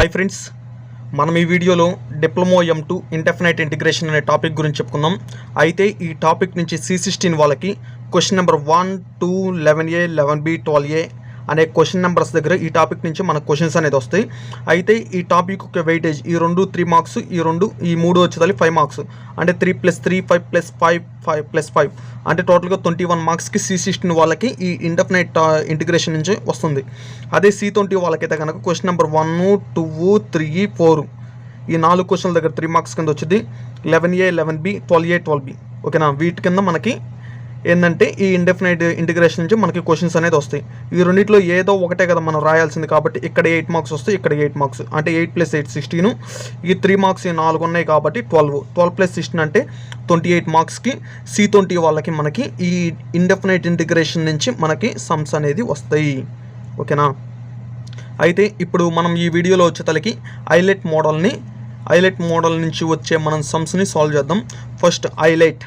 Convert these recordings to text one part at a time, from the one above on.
Hi friends, మనం ఈ వీడియోలో డిప్లొమా M2 ఇండెఫినైట్ ఇంటిగ్రేషన్ అనే టాపిక్ గురించి చెప్పుకుందాం. అయితే ఈ టాపిక్ నుంచి C16 వాళ్ళకి question number 1, 2, 11A, 11B, 12A అనే క్వశ్చన్ నెంబర్స్ దగ్గర ఈ టాపిక్ నుంచి మనకు క్వశ్చన్స్ అనేది వస్తాయి. అయితే ఈ టాపిక్ యొక్క వెయిటేజ్ ఈ 3 మార్క్స్, ఈ 3 వచ్చేదాలి 5 మార్క్స్, అంటే 3 + 3 5 + 5 5 + 5 అంటే టోటల్గా 21 మార్క్స్కి C16 వాళ్ళకి ఈ ఇండెఫినైట్ ఇంటిగ్రేషన్ నుంచి వస్తుంది. అదే C20 వాళ్ళకైతే కనుక క్వశ్చన్ నెంబర్ 1, 2, 3, 4 ఈ 4 క్వశ్చన్ల దగ్గర 3 మార్క్స్ కింద వచ్చింది. 11A, 11B, 12A, 12B ఓకేనా. వీటి కింద మనకి ఏంటంటే ఈ ఇండెఫినైట్ ఇంటిగ్రేషన్ నుంచి మనకి క్వశ్చన్స్ అనేది వస్తాయి. ఈ రెండింటిలో ఏదో ఒకటే కదా మనం రాయాల్సింది, కాబట్టి ఇక్కడ 8 మార్క్స్ వస్తాయి, ఇక్కడ 8 మార్క్స్ అంటే 8 + 8 16. ఈ 3 మార్క్స్ 4 ఉన్నాయి కాబట్టి 12 + 16 అంటే 28 మార్క్స్కి C20 వాళ్ళకి మనకి ఈ ఇండెఫినైట్ ఇంటిగ్రేషన్ నుంచి మనకి సమ్స్ అనేది వస్తాయి ఓకేనా. అయితే ఇప్పుడు మనం ఈ వీడియోలో వచ్చేతలకి ఐలెట్ మోడల్ నుంచి వచ్చే మనం సమ్స్ని సాల్వ్ చేద్దాం. First islet.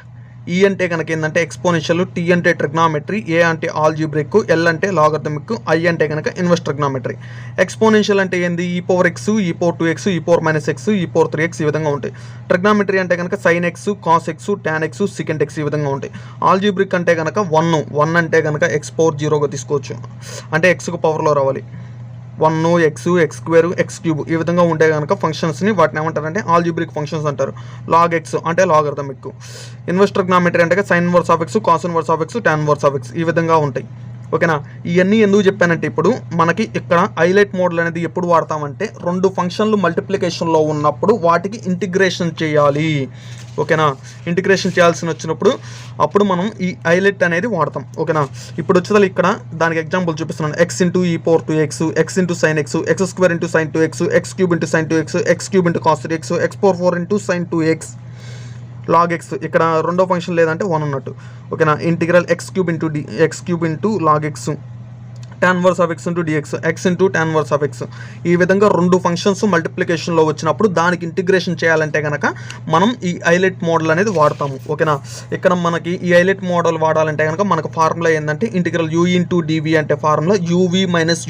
ఈ అంటే కనుక ఏంటంటే ఎక్స్పోనెన్షియల్, టీ అంటే ట్రిగ్నామెట్రీ, ఏ అంటే ఆల్జీబ్రిక్, ఎల్ అంటే లాగరిథమిక్, ఐ అంటే కనుక ఇన్వర్స్ ట్రిగ్నామెట్రీ. ఎక్స్పోనెన్షియల్ అంటే ఏంది? e⁻x, e⁻2x, e⁻−x, e⁻3x ఈ విధంగా ఉంటాయి. ట్రిగ్నామెట్రీ అంటే కనుక sin x, cos x, tan x, secant x ఈ విధంగా ఉంటాయి. ఆల్జీబ్రిక్ అంటే కనుక 1 అంటే కనుక x⁻0గా తీసుకోవచ్చు, అంటే ఎక్స్కు పవర్లో రావాలి. 1, x, x² x³ ఈ విధంగా ఉంటే కనుక ఫంక్షన్స్ని వాటిని ఏమంటారంటే ఆల్జీబ్రిక్ ఫంక్షన్స్ అంటారు. log x అంటే లాగరిథమిక్. ఇన్వర్స్ ట్రిగ్నామెట్రీ అంటే sin inverse of x, cos inverse of x, tan inverse of x ఈ విధంగా ఉంటాయి ఓకేనా. ఇవన్నీ ఎందుకు చెప్పానంటే ఇప్పుడు మనకి ఇక్కడ హైలైట్ మోడల్ అనేది ఎప్పుడు వాడతామంటే 2 ఫంక్షన్లు మల్టిప్లికేషన్లో ఉన్నప్పుడు వాటికి ఇంటిగ్రేషన్ చేయాలి ఓకేనా. ఇంటిగ్రేషన్ చేయాల్సి వచ్చినప్పుడు అప్పుడు మనం ఈ హైలైట్ అనేది వాడతాం ఓకేనా. ఇప్పుడు వచ్చేది ఇక్కడ దానికి ఎగ్జాంపుల్ చూపిస్తున్నాను. x × e⁻2x, x × sin x, x² × sin 2x, x³ × sin 2x, x³ × cos 3x, x⁻4 × sin 2x, log x. ఇక్కడ రెండో ఫంక్షన్ లేదంటే 1 ఉన్నట్టు ఓకేనా. Integral x³ × log x, tan inverse of x × dx, x × tan inverse of x. ఈ విధంగా 2 functions మల్టిప్లికేషన్లో వచ్చినప్పుడు దానికి integration చేయాలంటే కనుక మనం ఈ హైలైట్ మోడల్ అనేది వాడతాము ఓకేనా. ఇక్కడ మనకి ఈ హైలైట్ మోడల్ వాడాలంటే కనుక మనకు ఫార్ములా ఏంటంటే ఇంటిగ్రల్ u × dv అంటే formula uv -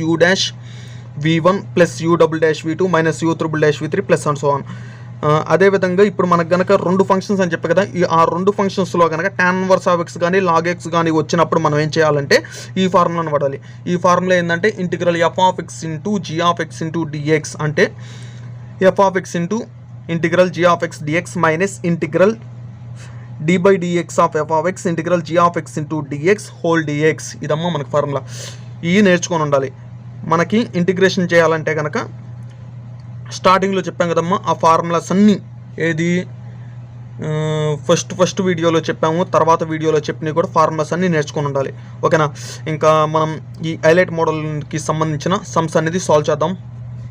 u' v1 + u'-v2 - u'-v3 + and so on. అదేవిధంగా ఇప్పుడు మనకు కనుక 2 ఫంక్షన్స్ అని చెప్పే కదా, ఆ 2 ఫంక్షన్స్లో కనుక tan ఇన్వర్స్ ఆఫ్ x కానీ log x కానీ వచ్చినప్పుడు మనం ఏం చేయాలంటే ఈ ఫార్ములాను వాడాలి. ఈ ఫార్ములా ఏంటంటే ఇంటిగ్రల్ f(x) × g(x) × dx అంటే f(x) integral g(x) dx minus integral d/dx of f(x) integral g(x) × dx whole dx. ఇదమ్మా మనకు ఫార్ములా. ఇవి నేర్చుకొని ఉండాలి. మనకి ఇంటిగ్రేషన్ చేయాలంటే కనుక స్టార్టింగ్లో చెప్పాం కదమ్మా, ఆ ఫార్ములాస్ అన్నీ ఏది ఫస్ట్ వీడియోలో చెప్పాము, తర్వాత వీడియోలో చెప్పినవి కూడా ఫార్ములాస్ అన్నీ నేర్చుకొని ఉండాలి ఓకేనా. ఇంకా మనం ఈ హైలైట్ మోడల్కి సంబంధించిన సమ్స్ అనేది సాల్వ్ చేద్దాం.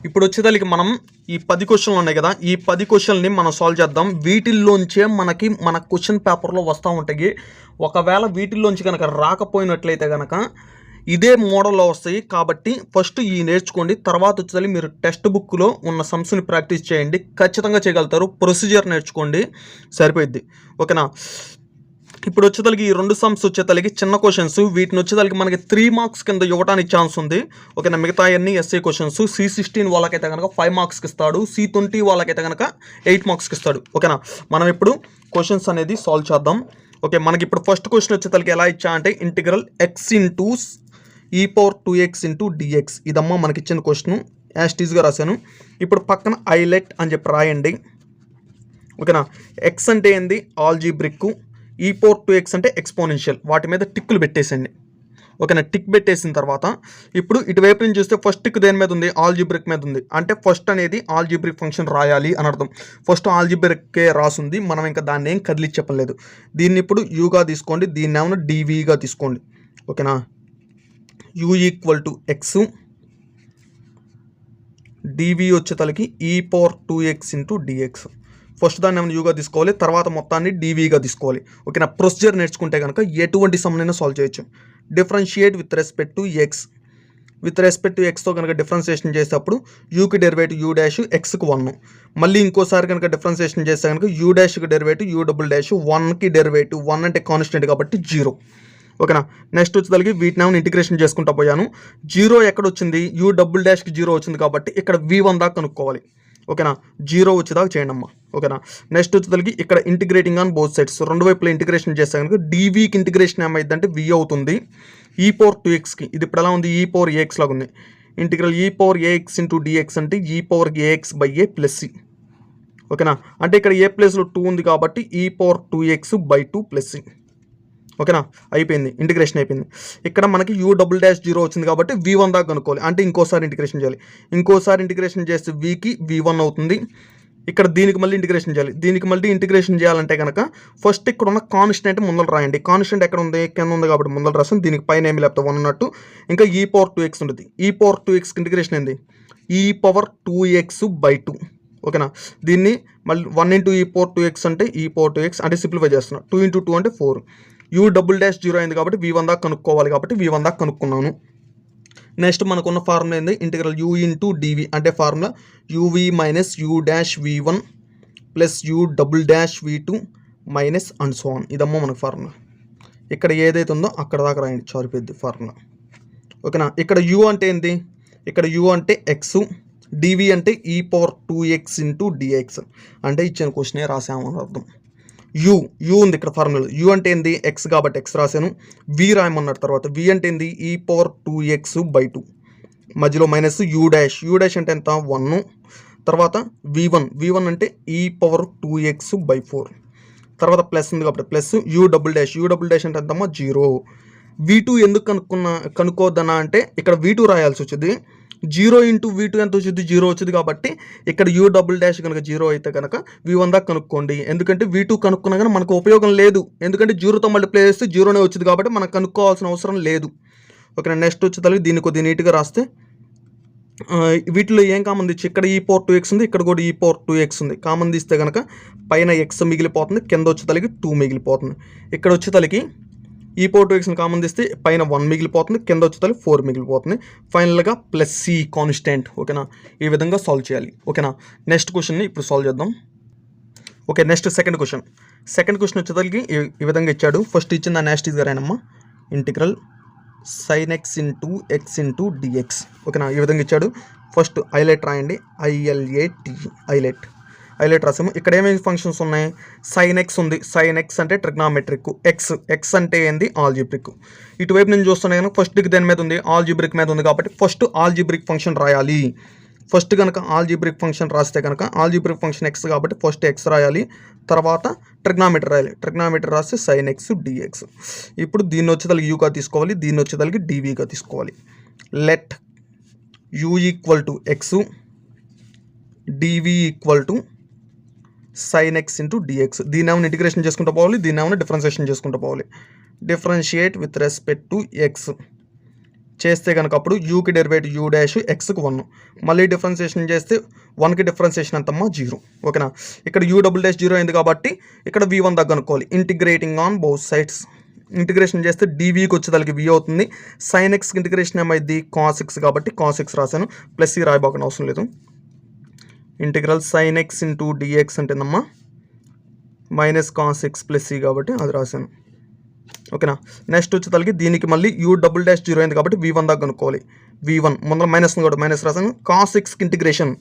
ఇప్పుడు వచ్చేదానికి మనం ఈ 10 క్వశ్చన్లు ఉన్నాయి కదా, ఈ 10 క్వశ్చన్ని మనం సాల్వ్ చేద్దాం. వీటిల్లోంచే మన క్వశ్చన్ పేపర్లో వస్తూ ఉంటాయి. ఒకవేళ వీటిల్లోంచి కనుక రాకపోయినట్లయితే కనుక ఇదే మోడల్లో వస్తాయి. కాబట్టి ఫస్ట్ ఈ నేర్చుకోండి, తర్వాత వచ్చేసరికి మీరు టెక్స్ట్ బుక్లో ఉన్న సమ్స్ని ప్రాక్టీస్ చేయండి, ఖచ్చితంగా చేయగలుగుతారు. ప్రొసీజర్ నేర్చుకోండి, సరిపోయిద్ది ఓకేనా. ఇప్పుడు వచ్చేతలకి ఈ 2 సమ్స్ వచ్చేతలకి చిన్న క్వశ్చన్స్, వీటిని వచ్చేతలకి మనకి 3 మార్క్స్ కింద ఇవ్వడానికి ఛాన్స్ ఉంది ఓకేనా. మిగతా అన్ని ఎస్ఏ క్వశ్చన్స్. C16 వాళ్ళకైతే కనుక 5 మార్క్స్కి ఇస్తాడు, C20 వాళ్ళకైతే కనుక 8 మార్క్స్కి ఇస్తాడు ఓకేనా. మనం ఇప్పుడు క్వశ్చన్స్ అనేది సాల్వ్ చేద్దాం ఓకే. మనకి ఇప్పుడు ఫస్ట్ క్వశ్చన్ వచ్చేతలకి ఎలా ఇచ్చా అంటే ఇంటిగ్రల్ x × e⁻2x × dx. ఇదమ్మా మనకి ఇచ్చిన క్వశ్చన్, యాస్టీజ్గా రాశాను. ఇప్పుడు పక్కన హైలైట్ అని చెప్పి రాయండి ఓకేనా. x అంటే ఏంది? ఆల్జీబ్రిక్. e⁻2x అంటే ఎక్స్పోనెన్షియల్. వాటి మీద టిక్కులు పెట్టేసండి ఓకేనా. టిక్ పెట్టేసిన తర్వాత ఇప్పుడు ఇటువైపు నుంచి చూస్తే ఫస్ట్ టిక్ దేని మీద ఉంది? ఆల్జీబ్రిక్ మీద ఉంది. అంటే ఫస్ట్ అనేది ఆల్జీబ్రిక్ ఫంక్షన్ రాయాలి అని అర్థం. ఫస్ట్ ఆల్జీబ్రిక్కే రాసుంది, మనం ఇంకా దాన్ని ఏం కదిలిచ్చి చెప్పలేదు. దీన్ని ఇప్పుడు యూగా తీసుకోండి, దీన్ని ఏమన్నా dvగా తీసుకోండి ఓకేనా. u = x, dv వచ్చేతలకి e⁻2x × dx. First దాన్ని ఏమైనా యూగా తీసుకోవాలి, తర్వాత మొత్తాన్ని dvగా తీసుకోవాలి ఓకేనా. ప్రొసీజర్ నేర్చుకుంటే కనుక ఎటువంటి సమ్నైనా సాల్వ్ చేయొచ్చు. Differentiate with respect to x. With respect to ఎక్స్తో కనుక డిఫరెన్షియేషన్ చేసేటప్పుడు యూకి డెరివేటివ్ u', xకి 1. మళ్ళీ ఇంకోసారి కనుక డిఫరెన్షియేషన్ చేస్తే కనుక u' కి డెరివేటివ్ u', 1కి డెరివేటివ్ 1 అంటే కాన్స్టెంట్ కాబట్టి 0 ఓకేనా. నెక్స్ట్ వచ్చేసరికి వీటిని ఇంటిగ్రేషన్ చేసుకుంటా పోయాను. జీరో ఎక్కడ వచ్చింది, యూ డబుల్ డాష్కి జీరో వచ్చింది కాబట్టి ఇక్కడ V1 దాకా కనుక్కోవాలి. ఓకేనా, జీరో వచ్చేదాకా చేయండి అమ్మా. ఓకేనా. నెక్స్ట్ వచ్చేసరికి ఇక్కడ ఇంటిగ్రేటింగ్ ఆన్ బోత్ సైడ్స్, రెండు వైపులా ఇంటిగ్రేషన్ చేస్తే కనుక dvకి ఇంటిగ్రేషన్ ఏమైంది అంటే v అవుతుంది. e⁴2xకి ఇది ఇప్పుడు ఎలా ఉంది, e⁴ax లాగా ఉంది. ఇంటిగ్రల్ e⁴ax ఇంటూ dx అంటే e⁴ax/a ప్లస్ c. ఓకేనా, అంటే ఇక్కడ ఏ ప్లేస్లో 2 ఉంది కాబట్టి e⁴2x/2 ప్లస్ c. ఓకేనా, అయిపోయింది, ఇంటిగ్రేషన్ అయిపోయింది. ఇక్కడ మనకి యూ డబుల్ డాష్ జీరో వచ్చింది కాబట్టి V1 దాకా కనుక్కోవాలి. అంటే ఇంకోసారి ఇంటిగ్రేషన్ చేయాలి. ఇంకోసారి ఇంటిగ్రేషన్ చేస్తే Vకి V1 అవుతుంది. ఇక్కడ దీనికి మళ్ళీ ఇంటిగ్రేషన్ చేయాలి. దీనికి మళ్ళీ ఇంటిగ్రేషన్ చేయాలంటే కనుక ఫస్ట్ ఇక్కడ ఉన్న కాన్స్టెంట్ ముందర రాయండి. కాన్స్టెంట్ ఎక్కడ ఉంది, కింద ఉంది కాబట్టి ముందర రాస్తాం. దీనికి పైన ఏమి లేకపోతే 1 ఉన్నట్టు. ఇంకా e⁴2x ఉంటుంది. e⁴2xకి ఇంటిగ్రేషన్ ఏంది, e⁴2x/2. ఓకేనా, దీన్ని మళ్ళీ 1 ఇంటూ e⁴2x అంటే e⁴2x అంటే సింప్లిఫై చేస్తున్నా. 2 ఇంటూ 2 అంటే 4. యూ డబుల్ డాష్ జీరో అయింది కాబట్టి V1 దాకా కనుక్కోవాలి కాబట్టి V1 దాకా కనుక్కున్నాను. నెక్స్ట్ మనకున్న ఫార్ములా ఏంది, ఇంటిగ్రల్ u ఇంటూ dv అంటే formula uv minus u dash v1 plus u double dash v2 minus and so on. ఇదమ్మా మనకు ఫార్ములా. ఇక్కడ ఏదైతే ఉందో అక్కడ దాకా రాయండి, చారిపోద్ది ఫార్ములా. ఓకేనా, ఇక్కడ u అంటే ఏంటి, ఇక్కడ u అంటే x, dv అంటే e⁴2x ఇంటూ dx అంటే ఇచ్చిన క్వశ్చనే రాసామని అర్థం. యూ ఉంది ఇక్కడ ఫార్ములా. యూ అంటే ఏంది, ఎక్స్ కాబట్టి ఎక్స్ రాశాను. వి రాయమన్నాడు. తర్వాత వి అంటే ఏంది, e⁴2x/2 మధ్యలో మైనస్ యూ డాష్ అంటే ఎంత 1. తర్వాత v1 అంటే e⁴2x/4. తర్వాత ప్లస్ ఉంది కాబట్టి ప్లస్ యూ డబుల్ డాష్ అంటే ఎంతమ్మా 0. v2 ఎందుకు కనుక్కోవద్దనా అంటే ఇక్కడ v2 రాయాల్సి వచ్చింది. 0 ఇంటూ v2 ఎంత వచ్చింది, 0 వచ్చింది కాబట్టి ఇక్కడ యూ డబుల్ డాష్ కనుక 0 అయితే కనుక V1 దాకా కనుక్కోండి. ఎందుకంటే v2 కనుక్కున్నా కానీ మనకు ఉపయోగం లేదు. ఎందుకంటే 0తో మల్టిప్లై చేస్తే 0నే వచ్చింది కాబట్టి మనకు కనుక్కోవాల్సిన అవసరం లేదు. ఓకే, నెక్స్ట్ వచ్చేసరికి దీన్ని కొద్దిగా నీట్గా రాస్తే వీటిలో ఏం కామన్ తీసి ఇక్కడ e⁴2x ఉంది, ఇక్కడ కూడా e⁴2x ఉంది. కామన్ తీస్తే కనుక పైన x మిగిలిపోతుంది, కింద వచ్చేతలకి 2 మిగిలిపోతుంది. ఇక్కడ వచ్చేతలకి e⁴2xని కామన్ తీస్తే పైన 1 మిగిలిపోతుంది, కింద వచ్చేతలకి 4 మిగిలిపోతుంది. ఫైనల్గా ప్లస్ c కాన్స్టెంట్. ఓకేనా, ఈ విధంగా సాల్వ్ చేయాలి. ఓకేనా, నెక్స్ట్ క్వశ్చన్ని ఇప్పుడు సాల్వ్ చేద్దాం. ఓకే, నెక్స్ట్ సెకండ్ క్వశ్చన్ వచ్చేతలకి ఈ విధంగా ఇచ్చాడు. ఫస్ట్ ఇచ్చిన నెక్స్ట్ ఇది గారేనమ్మా, integral sin x into x into dx. ఓకేనా, ఈ విధంగా ఇచ్చాడు. ఫస్ట్ హైలైట్ రాయండి, ILAT హైలైట్ రాసాము. ఇక్కడ ఏమేమి ఫంక్షన్స్ ఉన్నాయి, sin x ఉంది. sin x అంటే ట్రిగ్నామెట్రిక్, ఎక్స్ అంటే ఏంది ఆల్జిబ్రిక్. ఇటువైపు నేను చూస్తున్నా కనుక ఫస్ట్ దేని మీద ఉంది, ఆల్జిబ్రిక్ మీద ఉంది కాబట్టి ఫస్ట్ ఆల్జిబ్రిక్ ఫంక్షన్ రాయాలి. ఫస్ట్ కనుక ఆల్జిబ్రిక్ ఫంక్షన్ రాస్తే కనుక ఆల్జిబ్రిక్ ఫంక్షన్ x కాబట్టి ఫస్ట్ x రాయాలి, తర్వాత ట్రిగ్నామెట్రీ రాయాలి. ట్రిగ్నామెట్రీ రాస్తే sin x dx. ఇప్పుడు దీన్ని వచ్చేదానికి యూగా తీసుకోవాలి, దీన్ని వచ్చేదానికి dvగా తీసుకోవాలి. Let u equal to X, dv equal to sin x into dx. దీన్ని ఏమైనా ఇంటిగ్రేషన్ చేసుకుంటూ పోవాలి, దీన్ని ఏమైనా డిఫరెన్షియేషన్ చేసుకుంటూ పోవాలి. Differentiate with respect to X చేస్తే కనుక అప్పుడు యూకి డెరివేటివ్ యూ డాష్ ఎక్స్కి 1. మళ్ళీ డిఫరెన్షియేషన్ చేస్తే 1కి డిఫరెన్షియేషన్ ఎంతమ్మా 0. ఓకేనా, ఇక్కడ యూ డబుల్ డాష్ 0 అయింది కాబట్టి ఇక్కడ V1 దగ్గర అనుకోవాలి. Integrating on both sides integration చేస్తే dvకి వచ్చేదానికి v అవుతుంది. sin xకి ఇంటిగ్రేషన్ ఏమైంది cos x కాబట్టి cos x రాశాను. ప్లస్ ఈ రాయబాకని అవసరం లేదు. Integral sin x into dx అంటేనమ్మా minus cos x plus c కాబట్టి అది రాశాను. ఓకేనా, నెక్స్ట్ వచ్చేతలకి దీనికి మళ్ళీ యూ డబుల్ డాష్ 0 అయింది కాబట్టి V1 దాకా కనుక్కోవాలి. V1 ముందర మైనస్ కూడా మైనస్ రాశాను. cos xకి ఇంటిగ్రేషన్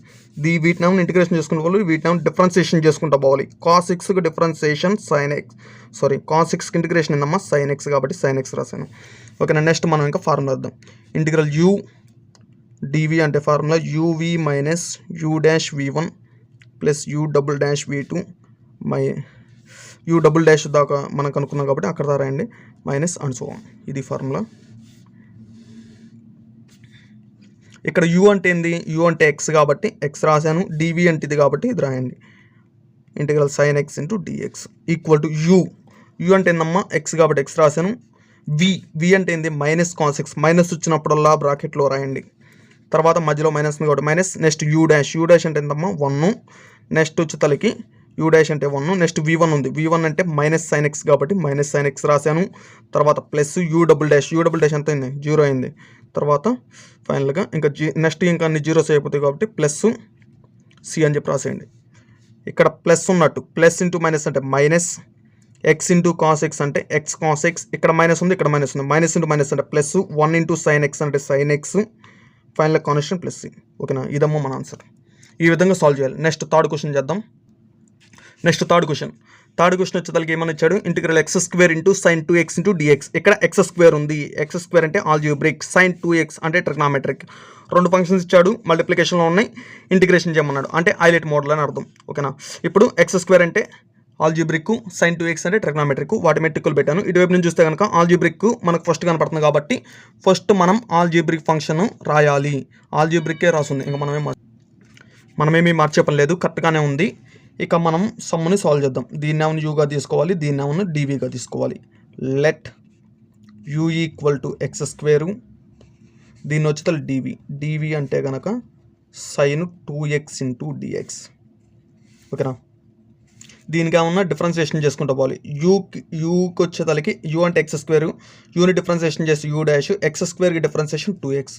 వీటిని ఇంటిగ్రేషన్ చేసుకుంటూ పోవాలి, వీటిని డిఫరెన్షియేషన్ చేసుకుంటూ పోవాలి. cos xకి డిఫరెన్షియేషన్ cos xకి ఇంటిగ్రేషన్ ఏందమ్మా sin x కాబట్టి sin x రాశాను. ఓకేనా, నెక్స్ట్ మనం ఇంకా ఫార్ములా వేద్దాం. ఇంటిగ్రల్ u dv అంటే formula uv minus u dash v1 plus u double dash v2 you double dash దాకా మనకు అనుకున్నాం కాబట్టి అక్కడ దాకా రాయండి, మైనస్ అండ్ సో ఆన్. ఇది ఫార్ములా. ఇక్కడ యూ అంటే ఏంది, యూ అంటే ఎక్స్ కాబట్టి ఎక్స్ రాశాను. డివి అంటే ఇది కాబట్టి ఇది రాయండి. Integral sin x into dx equal to u అంటే ఏందమ్మా ఎక్స్ కాబట్టి ఎక్స్ రాశాను. వి అంటే ఏంది మైనస్ cos x, మైనస్ వచ్చినప్పుడల్లా బ్రాకెట్లో రాయండి. తర్వాత మధ్యలో మైనస్ ఉంది కాబట్టి మైనస్. నెక్స్ట్ యూ డాష్ అంటే ఏందమ్మా 1. నెక్స్ట్ వచ్చి తలకి యూ డాష్ అంటే 1. నెక్స్ట్ V1 ఉంది. V1 అంటే మైనస్ sin x కాబట్టి మైనస్ sin x రాశాను. తర్వాత ప్లస్ యూ డబుల్ డాష్ ఎంత అయింది 0 అయింది. తర్వాత ఫైనల్గా ఇంకా నెక్స్ట్ ఇంకా అన్ని జీరోస్ అయిపోతాయి కాబట్టి ప్లస్ సి అని చెప్పి రాసేయండి. ఇక్కడ ప్లస్ ఉన్నట్టు ప్లస్ ఇంటూ మైనస్ అంటే minus, x into cos x అంటే ఎక్స్ కాస్ ఎక్స్, ఇక్కడ మైనస్ ఉంది, ఇక్కడ మైనస్ ఉంది, మైనస్ ఇంటూ మైనస్ అంటే ప్లస్, 1 ఇంటూ సైన్ ఎక్స్ అంటే sine x, final constant plus c. ఓకేనా, ఇదమ్మా మన ఆన్సర్. ఈ విధంగా సాల్వ్ చేయాలి. నెక్స్ట్ థర్డ్ క్వశ్చన్ చేద్దాం. థర్డ్ క్వశ్చన్ వచ్చేసరికి ఏమని ఇచ్చాడు, integral x square into sine 2x into dx. ఇక్కడ ఎక్స్ స్క్వేర్ ఉంది, ఎక్స్ స్క్వేర్ అంటే ఆల్జిబ్రిక్, సైన్ 2x అంటే ట్రిగ్నామెట్రిక్. రెండు ఫంక్షన్స్ ఇచ్చాడు, మల్టిప్లికేషన్లో ఉన్నాయి, ఇంటిగ్రేషన్ చేయమన్నాడు, అంటే హైలైట్ మోడల్ అని అర్థం. ఓకేనా, ఇప్పుడు ఎక్స్ స్క్వేర్ అంటే ఆల్జిబ్రిక్, సైన్ 2x అంటే ట్రిగ్నామెట్రిక్, వాటి మెట్రిక్లు పెట్టాను. ఇటువైపు నుంచి చూస్తే కనుక ఆల్జిబ్రిక్ మనకు ఫస్ట్ కనపడుతుంది కాబట్టి ఫస్ట్ మనం ఆల్జిబ్రిక్ ఫంక్షన్ రాయాలి. ఆల్జిబ్రిక్కే రాస్తుంది, ఇంకా మనమేమీ మార్చే పని లేదు, కరెక్ట్గానే ఉంది. ఇక మనం సమ్ముని సాల్వ్ చేద్దాం. దీన్ని ఏమైనా యూగా తీసుకోవాలి, దీన్ని ఏమైనా డీవీగా తీసుకోవాలి. Let u equal to X square, దీన్ని వచ్చి డీవీ అంటే కనుక సైన్ 2x ఇంటూ డిఎక్స్. ఓకేనా, దీనికి ఏమన్నా డిఫరెన్సియేషన్ చేసుకుంటూ పోవాలి. యూకి వచ్చేతలకి యూ అంటే ఎక్స్ స్క్వేర్, యూని డిఫరెన్సియేషన్ చేస్తే యూ డాష్, ఎక్స్ స్క్వేర్కి డిఫరెన్సియేషన్ 2x.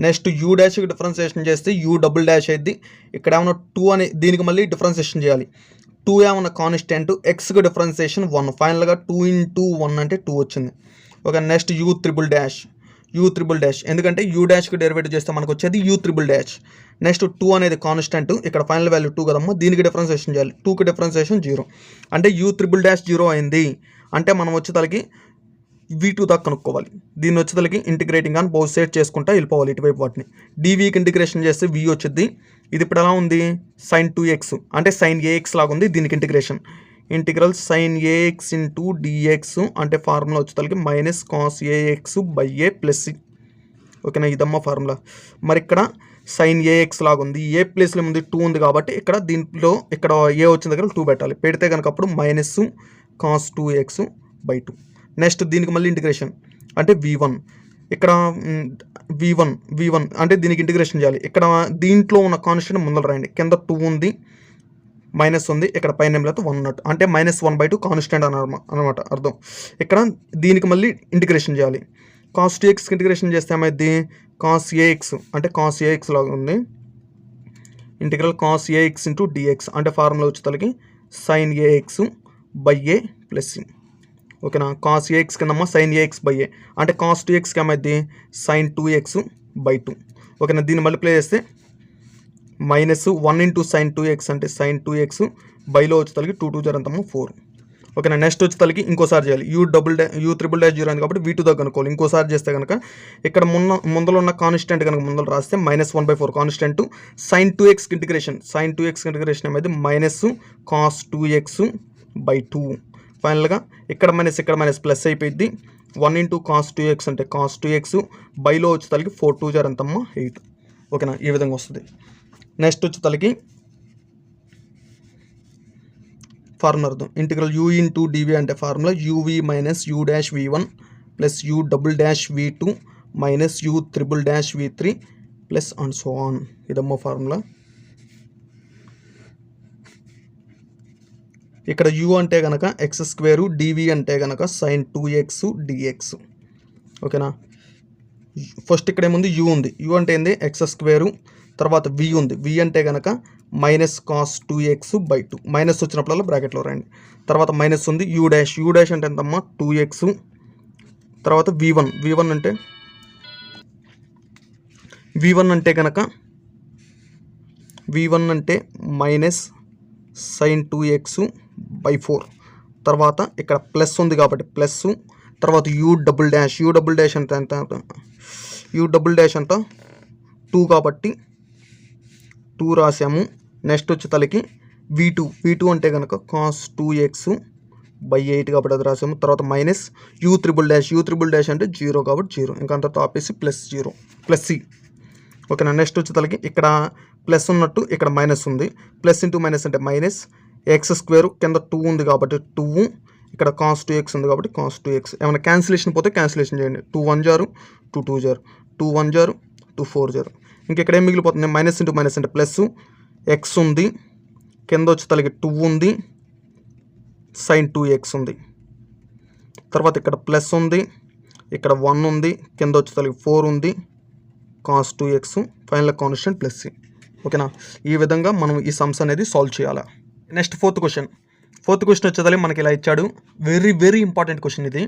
నెక్స్ట్ యూ డాష్కి డిఫరెన్సియేషన్ చేస్తే యూ డబుల్ డాష్ అయింది. ఇక్కడ ఏమన్నా 2 అని దీనికి మళ్ళీ డిఫరెన్సియేషన్ చేయాలి. 2 ఏమన్నా కాన్స్టెంట్, ఎక్స్కి డిఫరెన్సియేషన్ 1, ఫైనల్గా 2 ఇంటూ 1 అంటే 2 వచ్చింది. Okay, next you triple dash, ఎందుకంటే యూ డాష్కి డెరివేటివ్ చేస్తే మనకు వచ్చేది యూ త్రిబుల్ డాష్. నెక్స్ట్ 2 అనేది కాన్స్టెంట్, ఇక్కడ ఫైనల్ వాల్యూ 2 కదమ్మా, దీనికి డిఫరెన్సియేషన్ చేయాలి, 2కి డిఫరెన్సియేషన్ 0, అంటే యూ త్రిబుల్ డాష్ 0 అయింది. అంటే మనం వచ్చేతలకి v2 దాకా కనుక్కోవాలి. దీన్ని వచ్చేతలకి ఇంటిగ్రేటింగ్ అని బౌత్ సైడ్ చేసుకుంటా వెళ్ళిపోవాలి ఇటువైపు వాటిని. డీవీకి ఇంటిగ్రేషన్ చేస్తే v వచ్చింది. ఇది ఇప్పుడు ఎలా ఉంది, సైన్ 2x అంటే సైన్ ax లాగా ఉంది. దీనికి integral sine ax into dx అంటే ఫార్ములా వచ్చేతలకి minus cos ax by a plus c. ఓకేనా, ఇదమ్మా ఫార్ములా. మరి ఇక్కడ సైన్ ax లాగా ఉంది, ఏ ప్లేస్లో ఉంది 2 ఉంది కాబట్టి ఇక్కడ దీంట్లో ఇక్కడ ఏ వచ్చిన దగ్గర 2 పెట్టాలి. పెడితే కనుక అప్పుడు minus cos 2x by 2. Next దీనికి మళ్ళీ ఇంటిగ్రేషన్ అంటే v1, ఇక్కడ v1 అంటే దీనికి ఇంటిగ్రేషన్ చేయాలి. ఇక్కడ దీంట్లో ఉన్న కాన్స్టెంట్ ముందర రాయండి, కింద 2 ఉంది, మైనస్ ఉంది, ఇక్కడ పైన ఏం లేదు 1 ఉన్నట్టు, అంటే -1/2 కాన్స్టెంట్ అనమాట అర్థం. ఇక్కడ దీనికి మళ్ళీ ఇంటిగ్రేషన్ చేయాలి. కాస్ 2xకి ఇంటిగ్రేషన్ చేస్తే ఏమైంది, కాస్ ax అంటే కాస్ ax లాగా ఉంది. Integral cos ax into dx అంటే ఫార్ములా వచ్చేతలకి sine ax by a plus c. ఓకేనా, కాస్ ax కిందమ్మా సైన్ ax బై a అంటే కాస్ 2xకి ఏమైంది సైన్ 2x బై 2. ఓకేనా, దీన్ని మల్టిప్లై చేస్తే మైనస్ 1 ఇంటూ సైన్ 2x అంటే సైన్ 2x బైలో వచ్చేతలకి 2 2 జరంతమ్మా 4. ఓకేనా, నెక్స్ట్ వచ్చేతలకి ఇంకోసారి చేయాలి. యూ త్రిబుల్ డాష్ 0 అయింది కాబట్టి v2 దాకా అనుకోవాలి. ఇంకోసారి చేస్తే కనుక ఇక్కడ ముందర ఉన్న కాన్స్టెంట్ కనుక ముందర రాస్తే -1/4 కాన్స్టెంట్, సైన్ 2xకి ఇంటిగ్రేషన్ ఏమైంది మైనస్ కాస్ 2x బై 2. ఫైనల్గా ఇక్కడ మైనస్ ప్లస్ అయిపోయింది. 1 ఇంటూ కాస్ 2x అంటే కాస్ 2x బైలో వచ్చేతలకి 4 2 జరంతమ్మా 8. ఓకేనా, ఈ విధంగా వస్తుంది. నెక్స్ట్ వచ్చేతలకి ఫార్ములా అర్థం. ఇంటిగ్రల్ యూ ఇంటూ డివి అంటే formula UV minus you dash v1 plus you double dash v2 minus you triple dash v3 plus and so on. ఇదమ్మా formula. ఇక్కడ you అంటే కనుక ఎక్స్ స్క్వేరు, డివి అంటే కనుక సైన్ 2x డిఎక్స్. ఓకేనా, first ఇక్కడ ఏముంది యూ ఉంది, యూ అంటే ఏంది ఎక్స్ స్క్వేరు, తర్వాత వి ఉంది, వి అంటే కనుక minus cos 2x by 2, minus వచ్చినప్పుడల్లా బ్రాకెట్లో రండి. తర్వాత మైనస్ ఉంది యూ డాష్ అంటే ఎంతమ్మా 2x, తర్వాత v1 అంటే కనుక v1 అంటే మైనస్ సైన్ 2x బై 4. తర్వాత ఇక్కడ ప్లస్ ఉంది కాబట్టి ప్లస్, తర్వాత యూ డబుల్ డాష్ అంటే ఎంత, యూ డబుల్ డాష్ అంతా 2 కాబట్టి 2 రాసాము. నెక్స్ట్ వచ్చేతలకి v2 అంటే కనుక కాస్ 2x బై 8 కాబట్టి అది రాసాము. తర్వాత మైనస్ యూ త్రిబుల్ డాష్ అంటే 0 కాబట్టి 0, ఇంకా అంత ఆపేసి ప్లస్ 0 ప్లస్ సి. ఓకేనా, నెక్స్ట్ వచ్చేతలకి ఇక్కడ ప్లస్ ఉన్నట్టు ఇక్కడ మైనస్ ఉంది, ప్లస్ ఇంటూ మైనస్ అంటే మైనస్ ఎక్స్ స్క్వేర్, కింద 2 ఉంది కాబట్టి 2, ఇక్కడ కాస్ 2x ఉంది కాబట్టి కాస్ 2x. ఏమైనా క్యాన్సిలేషన్ పోతే క్యాన్సిలేషన్ చేయండి. 2 1 జారు 2 2 జారు 2 1 జారు 2 4 జారు. ఇంకెక్కడ ఏం మిగిలిపోతుంది, మైనస్ ఇంటూ మైనస్ అంటే ప్లస్, ఎక్స్ ఉంది, కింద వచ్చేతలకి 2 ఉంది, సైన్ 2x ఉంది, తర్వాత ఇక్కడ ప్లస్ ఉంది, ఇక్కడ 1 ఉంది, కింద వచ్చేతలకి 4 ఉంది, cos 2x, final constant plus c. ఓకేనా, ఈ విధంగా మనం ఈ సమ్స్ అనేది సాల్వ్ చేయాలి. నెక్స్ట్ ఫోర్త్ ఫోర్త్ క్వశ్చన్ వచ్చేదానికి మనకి ఇలా ఇచ్చాడు. వెరీ వెరీ ఇంపార్టెంట్ క్వశ్చన్ ఇది.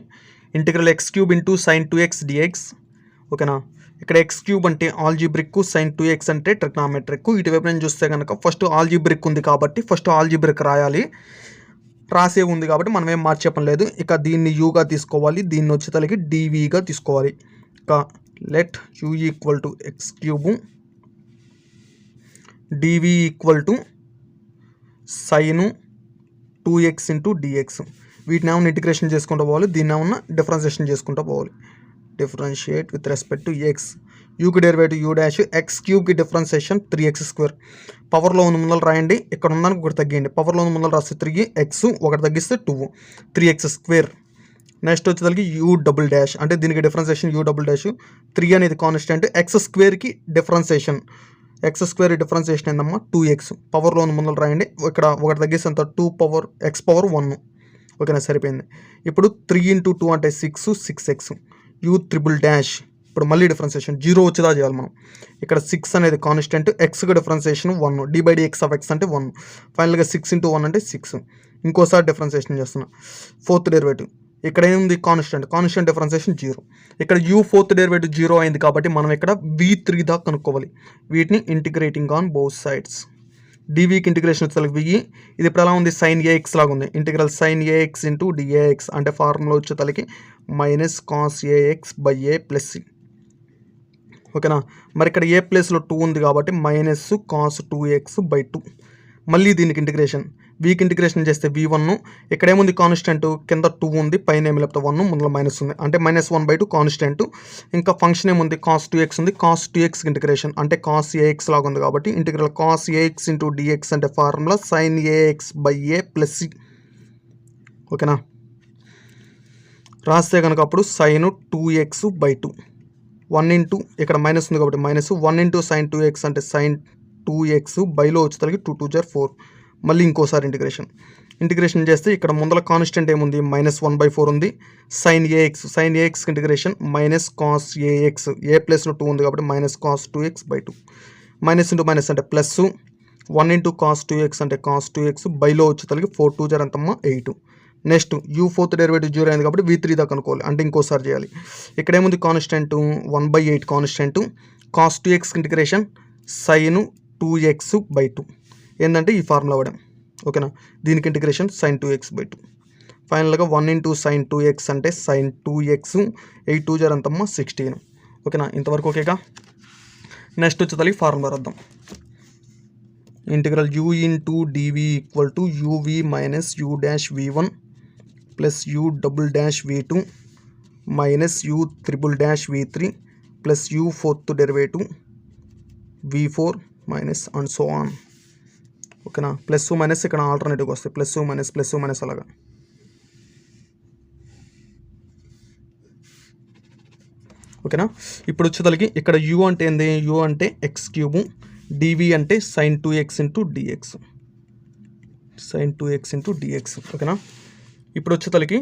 Integral x cube into sine 2x dx. ఓకేనా, ఇక్కడ ఎక్స్ క్యూబ్ అంటే ఆల్జీబ్రిక్, సైన్ 2x అంటే ట్రిగ్నామెట్రిక్. ఇటువైపు నేను చూస్తే కనుక ఫస్ట్ ఆల్జీబ్రిక్ ఉంది కాబట్టి ఫస్ట్ ఆల్జీబ్రిక్ రాయాలి. రాసే ఉంది కాబట్టి మనం ఏం మార్చే పని లేదు. ఇక దీన్ని యూగా తీసుకోవాలి, దీన్ని వచ్చేతలకి డివిగా తీసుకోవాలి. ఇక let u equal to x cube dv equal to sine 2x into dx. వీటిని ఏమన్నా ఇంటిగ్రేషన్ చేసుకుంటూ పోవాలి, దీన్ని ఏమన్నా డిఫరెన్షియేషన్ చేసుకుంటూ పోవాలి. Differentiate with respect to x. యూకి డెరివేటివ్ యూ డాష్, ఎక్స్ క్యూబ్కి డిఫరెన్షియేషన్ 3x². పవర్లో ఉన్న ముందర రాయండి, ఇక్కడ ఉందానికి ఒకటి తగ్గిండి. పవర్లో ఉన్న ముందర రాస్తే 3x, ఒకటి తగ్గిస్తే 2, 3x². నెక్స్ట్ వచ్చేసరికి యూ డబుల్ డాష్, అంటే దీనికి డిఫరెన్షియేషన్ యూ డబుల్ డాష్. 3 అనేది కాన్స్టెంట్, x²కి డిఫరెన్షియేషన్, x² డిఫరెన్షియేషన్ ఏందమ్మా 2x. పవర్లో ఉన్న ముందర రాయండి, ఇక్కడ ఒకటి తగ్గిస్తే అంత 2 పవర్ x పవర్ 1. ఓకేనా, సరిపోయింది. ఇప్పుడు 3 ఇంటూ 2 అంటే 6, 6x. యూ ట్రిపుల్ డాష్, ఇప్పుడు మళ్ళీ డిఫరెన్షియేషన్ 0 వచ్చేదా చేయాలి మనం. ఇక్కడ 6 అనేది కాన్స్టెంట్, ఎక్స్కి డిఫరెన్షియేషన్ 1, d/dx ఆఫ్ x అంటే 1. ఫైనల్గా 6 ఇంటూ 1 అంటే 6. ఇంకోసారి డిఫరెన్షియేషన్ చేస్తున్నా. ఫోర్త్ డెరివేటివ్ ఇక్కడ ఏముంది, కాన్స్టెంట్ డిఫరెన్షియేషన్ 0. ఇక్కడ యూ ఫోర్త్ డెరివేటివ్ 0 అయింది కాబట్టి మనం ఇక్కడ v3 దాకా కనుక్కోవాలి. వీటిని ఇంటిగ్రేటింగ్ ఆన్ బోత్ సైడ్స్. డివికి ఇంటిగ్రేషన్ వచ్చేసరికి v, ఇది ఇప్పుడు ఎలా ఉంది, సైన్ ax లాగా ఉంది. Integral sine ax into dAx అంటే ఫార్ములా వచ్చేసరికి minus cos ax by a plus c. ఓకేనా, మరి ఇక్కడ ఏ ప్లేస్లో 2 ఉంది కాబట్టి మైనస్ కాస్ 2x బై 2. మళ్ళీ దీనికి ఇంటిగ్రేషన్, వీకి ఇంటిగ్రేషన్ చేస్తే v1, ఇక్కడ ఏముంది కాన్స్టెంట్, కింద 2 ఉంది, పైన ఏమి లేకపోతే 1, ముందులో మైనస్ ఉంది అంటే -1/2 కాన్స్టెంట్. ఇంకా ఫంక్షన్ ఏముంది, కాస్ 2x ఉంది, కాస్ 2xకి ఇంటిగ్రేషన్ అంటే కాస్ ax లాగా ఉంది కాబట్టి integral cos ax into dx అంటే formula sine ax by a plus c. ఓకేనా, రాస్తే కనుక అప్పుడు సైన్ 2x బై 2, 1 ఇంటూ ఇక్కడ మైనస్ ఉంది కాబట్టి మైనస్ 1 ఇంటూ సైన్ 2x అంటే సైన్ 2x బైలో వచ్చేసరికి 2 2 = 4. మళ్ళీ ఇంకోసారి ఇంటిగ్రేషన్ చేస్తే ఇక్కడ ముందర కాన్స్టెంట్ ఏముంది, -1/4 ఉంది. సైన్ ఏఎక్స్కి integration minus cos ax, a ప్లేస్లో 2 ఉంది కాబట్టి minus cos 2x by 2. Minus into minus అంటే ప్లస్, 1 ఇంటూ కాస్ 2x అంటే కాస్ 2x బైలో వచ్చేసరికి 4 2 = ఎంతమ్మా 8. నెక్స్ట్ యూ ఫోర్త్ డెరివేటివ్ 0 అయింది కాబట్టి v3 దాకా అనుకోవాలి, అంటే ఇంకోసారి చేయాలి. ఇక్కడ ఏముంది కాన్స్టెంట్ 1/8 కాన్స్టెంట్, కాస్ 2xకి ఇంటిగ్రేషన్ సైన్ 2x బై 2 ఏంటంటే ఈ ఫార్ములా వాడాం. ఓకేనా, దీనికి ఇంటిగ్రేషన్ సైన్ 2x బై 2. ఫైనల్గా 1 ఇంటూ సైన్ 2x అంటే సైన్ 2x, 8 2 = ఎంతమ్మా 16. ఓకేనా, ఇంతవరకు ఓకేగా. నెక్స్ట్ వచ్చేసరికి ఫార్ములా రాద్దాం. Integral u into dv equal to uv minus u dash v1 plus u double dash v2 minus u triple dash v3 plus u fourth derivative v4 minus and so on. ఓకేనా, plus minus ఇక్కడ ఆల్టర్నేటివ్గా వస్తాయి, plus minus అలాగా. ఓకేనా, ఇప్పుడు వచ్చేసరికి ఇక్కడ u అంటే ఏంది, u అంటే ఎక్స్ క్యూబ్, డివి అంటే sine 2x into dx, sine 2x into dx. ఓకేనా, ఇప్పుడు వచ్చేసరికి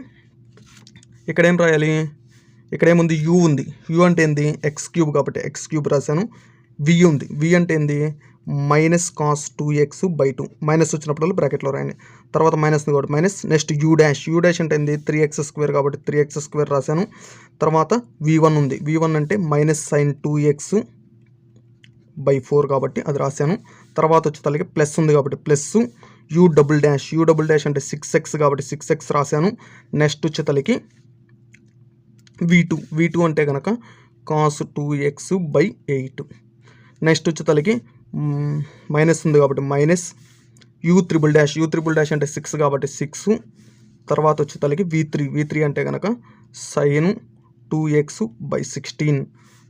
ఇక్కడ ఏం రాయాలి, ఇక్కడ ఏముంది u ఉంది, u అంటే ఏంది ఎక్స్ క్యూబ్ కాబట్టి ఎక్స్ క్యూబ్ రాశాను. v ఉంది, v అంటే ఏంది minus cos 2x by 2, minus వచ్చినప్పుడు బ్రాకెట్లో రాయండి. తర్వాత మైనస్ ఉంది కాబట్టి మైనస్. నెక్స్ట్ యూ డాష్ అంటే ఏంది 3x² కాబట్టి 3x² రాశాను. తర్వాత v1 ఉంది, v1 అంటే మైనస్ సైన్ 2x బై 4 కాబట్టి అది రాశాను. తర్వాత వచ్చేసరికి ప్లస్ ఉంది కాబట్టి ప్లస్ యూ డబుల్ డాష్ అంటే 6x కాబట్టి 6x రాశాను. నెక్స్ట్ వచ్చేసరికి v2 అంటే కనుక కాస్ 2x బై 8. నెక్స్ట్ వచ్చేసరికి మైనస్ ఉంది కాబట్టి మైనస్ యూ త్రిబుల్ డాష్ అంటే 6 కాబట్టి 6. తర్వాత వచ్చేసరికి v3 అంటే కనుక సైన్ 2x బై 16.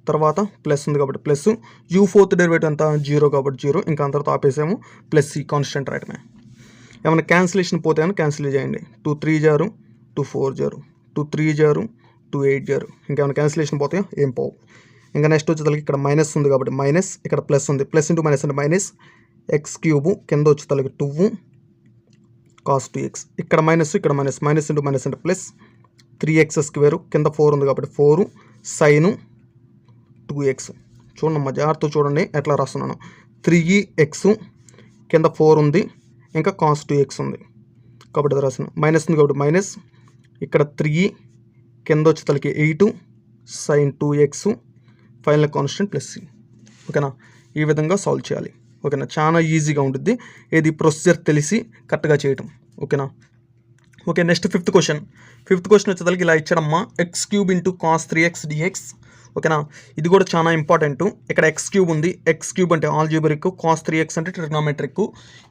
తర్వాత ప్లస్ ఉంది కాబట్టి ప్లస్, యూ ఫోర్త్ డెరివేటివ్ అంతా 0 కాబట్టి 0, ఇంకా అంతతో ఆపేసాము. ప్లస్ ఈ కాన్స్టెంట్ రాయటమే. ఏమైనా క్యాన్సిలేషన్ పోతే అని క్యాన్సిల్ చేయండి. 2 3 = 2 4 = 2 3 = 2 8 = ఇంకేమైనా క్యాన్సిలేషన్ పోతాయో ఏం పోవు. ఇంకా నెక్స్ట్ వచ్చేసరికి ఇక్కడ మైనస్ ఉంది కాబట్టి మైనస్, ఇక్కడ ప్లస్ ఉంది, ప్లస్ ఇంటూ మైనస్ అంటే మైనస్ ఎక్స్ క్యూబ్, కింద వచ్చేసరికి 2 కాస్ 2x, ఇక్కడ మైనస్ మైనస్ ఇంటూ మైనస్ అంటే ప్లస్ 3x², కింద 4 ఉంది కాబట్టి 4 సైన్ 2x. చూడండి అమ్మా, జాగ్రత్త చూడండి ఎట్లా రాస్తున్నాను. 3x కింద 4 ఉంది, ఇంకా కాస్ 2x ఉంది. కాబట్టి అది రాసాను. మైనస్ ఉంది కాబట్టి మైనస్, ఇక్కడ 3 కింద వచ్చేసరికి 8 sin 2x final constant plus c. ఓకేనా, ఈ విధంగా సాల్వ్ చేయాలి. ఓకేనా, చాలా ఈజీగా ఉంటుంది ఏది ప్రొసీజర్ తెలిసి కరెక్ట్గా చేయటం. ఓకేనా. ఓకే, నెక్స్ట్ ఫిఫ్త్ క్వశ్చన్ వచ్చేసరికి ఇలా ఇచ్చాడమ్మా, x³ × cos 3x dx. ఓకేనా, ఇది కూడా చాలా ఇంపార్టెంట్. ఇక్కడ x³ ఉంది, x³ అంటే ఆల్జీబ్రిక్, cos 3x అంటే ట్రిగ్నోమెట్రిక్.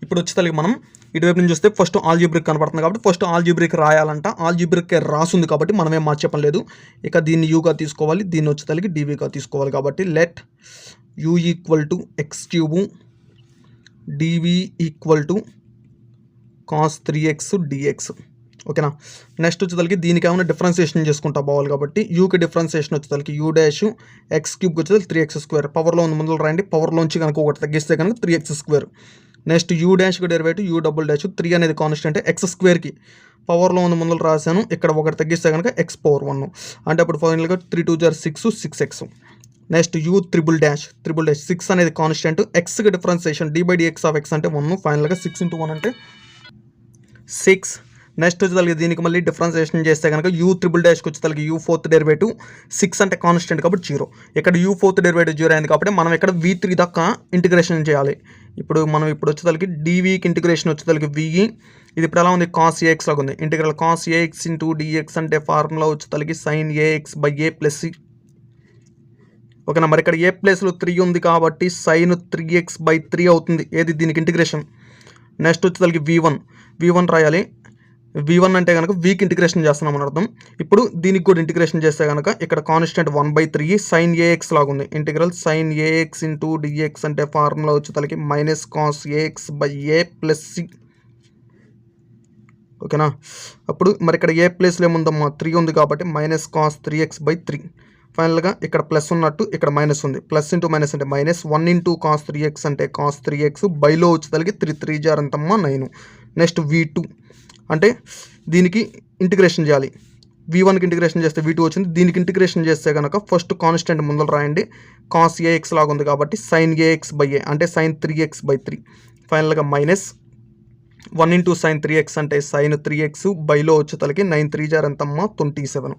ఇప్పుడు వచ్చేసరికి మనం ఇటువైపు నుంచి చూస్తే ఫస్ట్ ఆల్జీబ్రిక్ కనపడుతుంది కాబట్టి ఫస్ట్ ఆల్జీబ్రిక్ రాయాలంట. ఆల్జీబ్రిక్ రాసుంది కాబట్టి మనమే మార్చేపలేదు. ఇక దీన్ని యూగా తీసుకోవాలి, దీన్ని వచ్చేసరికి dvగా తీసుకోవాలి. కాబట్టి let u = x³ dv = cos 3x dx. ఓకేనా, నెక్స్ట్ వచ్చేసరికి దీనికి ఏమైనా డిఫరెన్సియేషన్ చేసుకుంటా పోవాలి కాబట్టి యూకి డిఫరెన్సియేషన్ వచ్చేసరికి u డాష్ x³ వచ్చేసరికి 3x². పవర్లో ఉంది ముందు రాయండి, పవర్లోంచి కనుక ఒకటి తగ్గిస్తే కనుక 3x². నెక్స్ట్ u డాష్కి డెరివేటివ్ u డబుల్ డాష్ 3 అనేది కాన్స్టెంట్ x²కి పవర్లో ఉంది ముందు రాశాను, ఇక్కడ ఒకటి తగ్గిస్తే కనుక x⁴1 అంటే అప్పుడు ఫైనల్గా 3 2 6 6x. Next u triple dash 6 అనేది కాన్స్టెంట్, ఎక్స్కి డిఫరెన్సియేషన్ d/dx అంటే 1, ఫైనల్గా 6 × 1 అంటే 6. నెక్స్ట్ వచ్చేసరికి దీనికి మళ్ళీ డిఫరెన్సియేషన్ చేస్తే కనుక u త్రిబుల్ డాష్కి వచ్చేసరికి u ఫోర్త్ డెరివేటివ్ 6 అంటే కాన్స్టెంట్ కాబట్టి 0. ఇక్కడ u ఫోర్త్ డెరివేటివ్ 0 అయింది కాబట్టి మనం ఇక్కడ v3 దాకా ఇంటిగ్రేషన్ చేయాలి. ఇప్పుడు వచ్చేసరికి dvకి ఇంటిగ్రేషన్ వచ్చేసరికి v, ఇది ఇప్పుడు ఎలా ఉంది, cos ax లాగా ఉంది. ఇంటిగ్రల్ cos ax × dx అంటే ఫార్ములా వచ్చేసరికి sin ax/a + c. ఓకేనా, మరి ఇక్కడ ఏ ప్లేస్లో 3 ఉంది కాబట్టి sin 3x/3 అవుతుంది ఏది దీనికి ఇంటిగ్రేషన్. నెక్స్ట్ వచ్చేసరికి v1 రాయాలి. v1 అంటే కనుక వీక్ ఇంటిగ్రేషన్ చేస్తున్నాం అని అర్థం. ఇప్పుడు దీనికి కూడా ఇంటిగ్రేషన్ చేస్తే కనుక ఇక్కడ కాన్స్టెంట్ 1/3 sin ax లాగా ఉంది. ఇంటిగ్రల్ sin ax × dx అంటే ఫార్ములా వచ్చేసరికి -cos ax/a + c. ఓకేనా, అప్పుడు మరి ఇక్కడ ఏ ప్లేస్లో ఏముందమ్మా, 3 ఉంది కాబట్టి -cos 3x/3. ఫైనల్గా ఇక్కడ ప్లస్ ఉన్నట్టు ఇక్కడ మైనస్ ఉంది, ప్లస్ ఇంటూ మైనస్ అంటే మైనస్ 1 × cos 3x అంటే cos 3x బైలో వచ్చేసరికి 3 3 జార్ అంతమ్మా 9. నెక్స్ట్ v2 అంటే దీనికి ఇంటిగ్రేషన్ చేయాలి. v1కి ఇంటిగ్రేషన్ చేస్తే v2 వచ్చింది. దీనికి ఇంటిగ్రేషన్ చేస్తే కనుక ఫస్ట్ కాన్స్టెంట్ ముందర రాయండి, cos ax లాగా ఉంది కాబట్టి sin ax/a అంటే sin 3x/3. ఫైనల్గా -1 × sin 3x అంటే sin 3x బైలో వచ్చేసరికి 9 3 జార్ అంతమ్మా 27.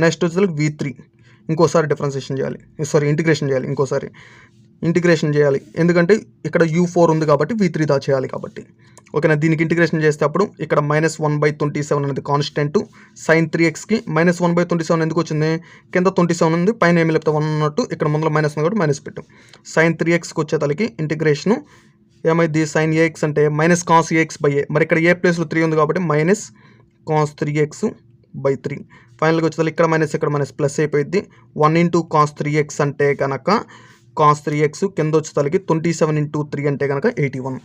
నెక్స్ట్ వచ్చేసరికి v3 ఇంకోసారి డిఫరెన్సియేషన్ చేయాలి, ఇంటిగ్రేషన్ చేయాలి, ఇంటిగ్రేషన్ చేయాలి ఎందుకంటే ఇక్కడ u4 ఉంది కాబట్టి v3 దా చేయాలి కాబట్టి. ఓకేనా, దీనికి ఇంటిగ్రేషన్ చేస్తే అప్పుడు ఇక్కడ -1/27 అనేది కాన్స్టెంట్, sin 3xకి -1/27 ఎందుకు వచ్చింది, కింద 27 ఉంది, పైన ఏమి లేకపోతే 1 ఉన్నట్టు, ఇక్కడ ముందులో మైనస్ ఉంది కాబట్టి మైనస్ పెట్టు. sin 3xకి వచ్చేతలకి ఇంటిగ్రేషను ఏమైంది, sin ax అంటే -cos ax/a, మరి ఇక్కడ ఏ ప్లేస్లో 3 ఉంది కాబట్టి -cos 3x/3. ఫైనల్గా వచ్చేసరికి ఇక్కడ మైనస్ ప్లస్ అయిపోయింది. 1 × cos 3x అంటే కనుక cos 3x కింద వచ్చేసరికి 27 × 3 అంటే కనుక 81.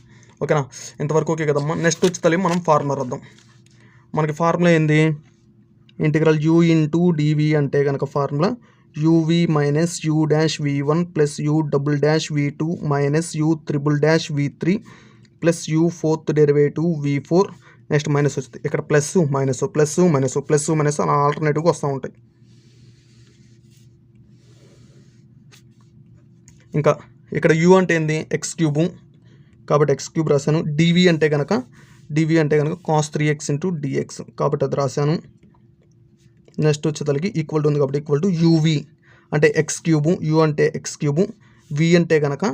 ఓకేనా, ఇంతవరకు ఓకే కదమ్మా. నెక్స్ట్ వచ్చేసరికి మనం ఫార్ములా రాద్దాం. మనకి ఫార్ములా ఏంది, ఇంటిగ్రల్ u × dv అంటే కనుక formula uv - u dash v1 + u double dash v2 - u triple dash v3 + u fourth derivative v4. Next minus వస్తుంది, ఇక్కడ ప్లస్ మైనస్ అలా ఆల్టర్నేటివ్గా వస్తూ ఉంటాయి. ఇంకా ఇక్కడ u అంటే ఏంది, x³ కాబట్టి x³ రాశాను. dv అంటే కనుక cos 3x × dx కాబట్టి అది రాశాను. నెక్స్ట్ వచ్చేసరికి ఈక్వల్ టు ఉంది కాబట్టి ఈక్వల్ టు uv అంటే x³ u అంటే x³ v అంటే కనుక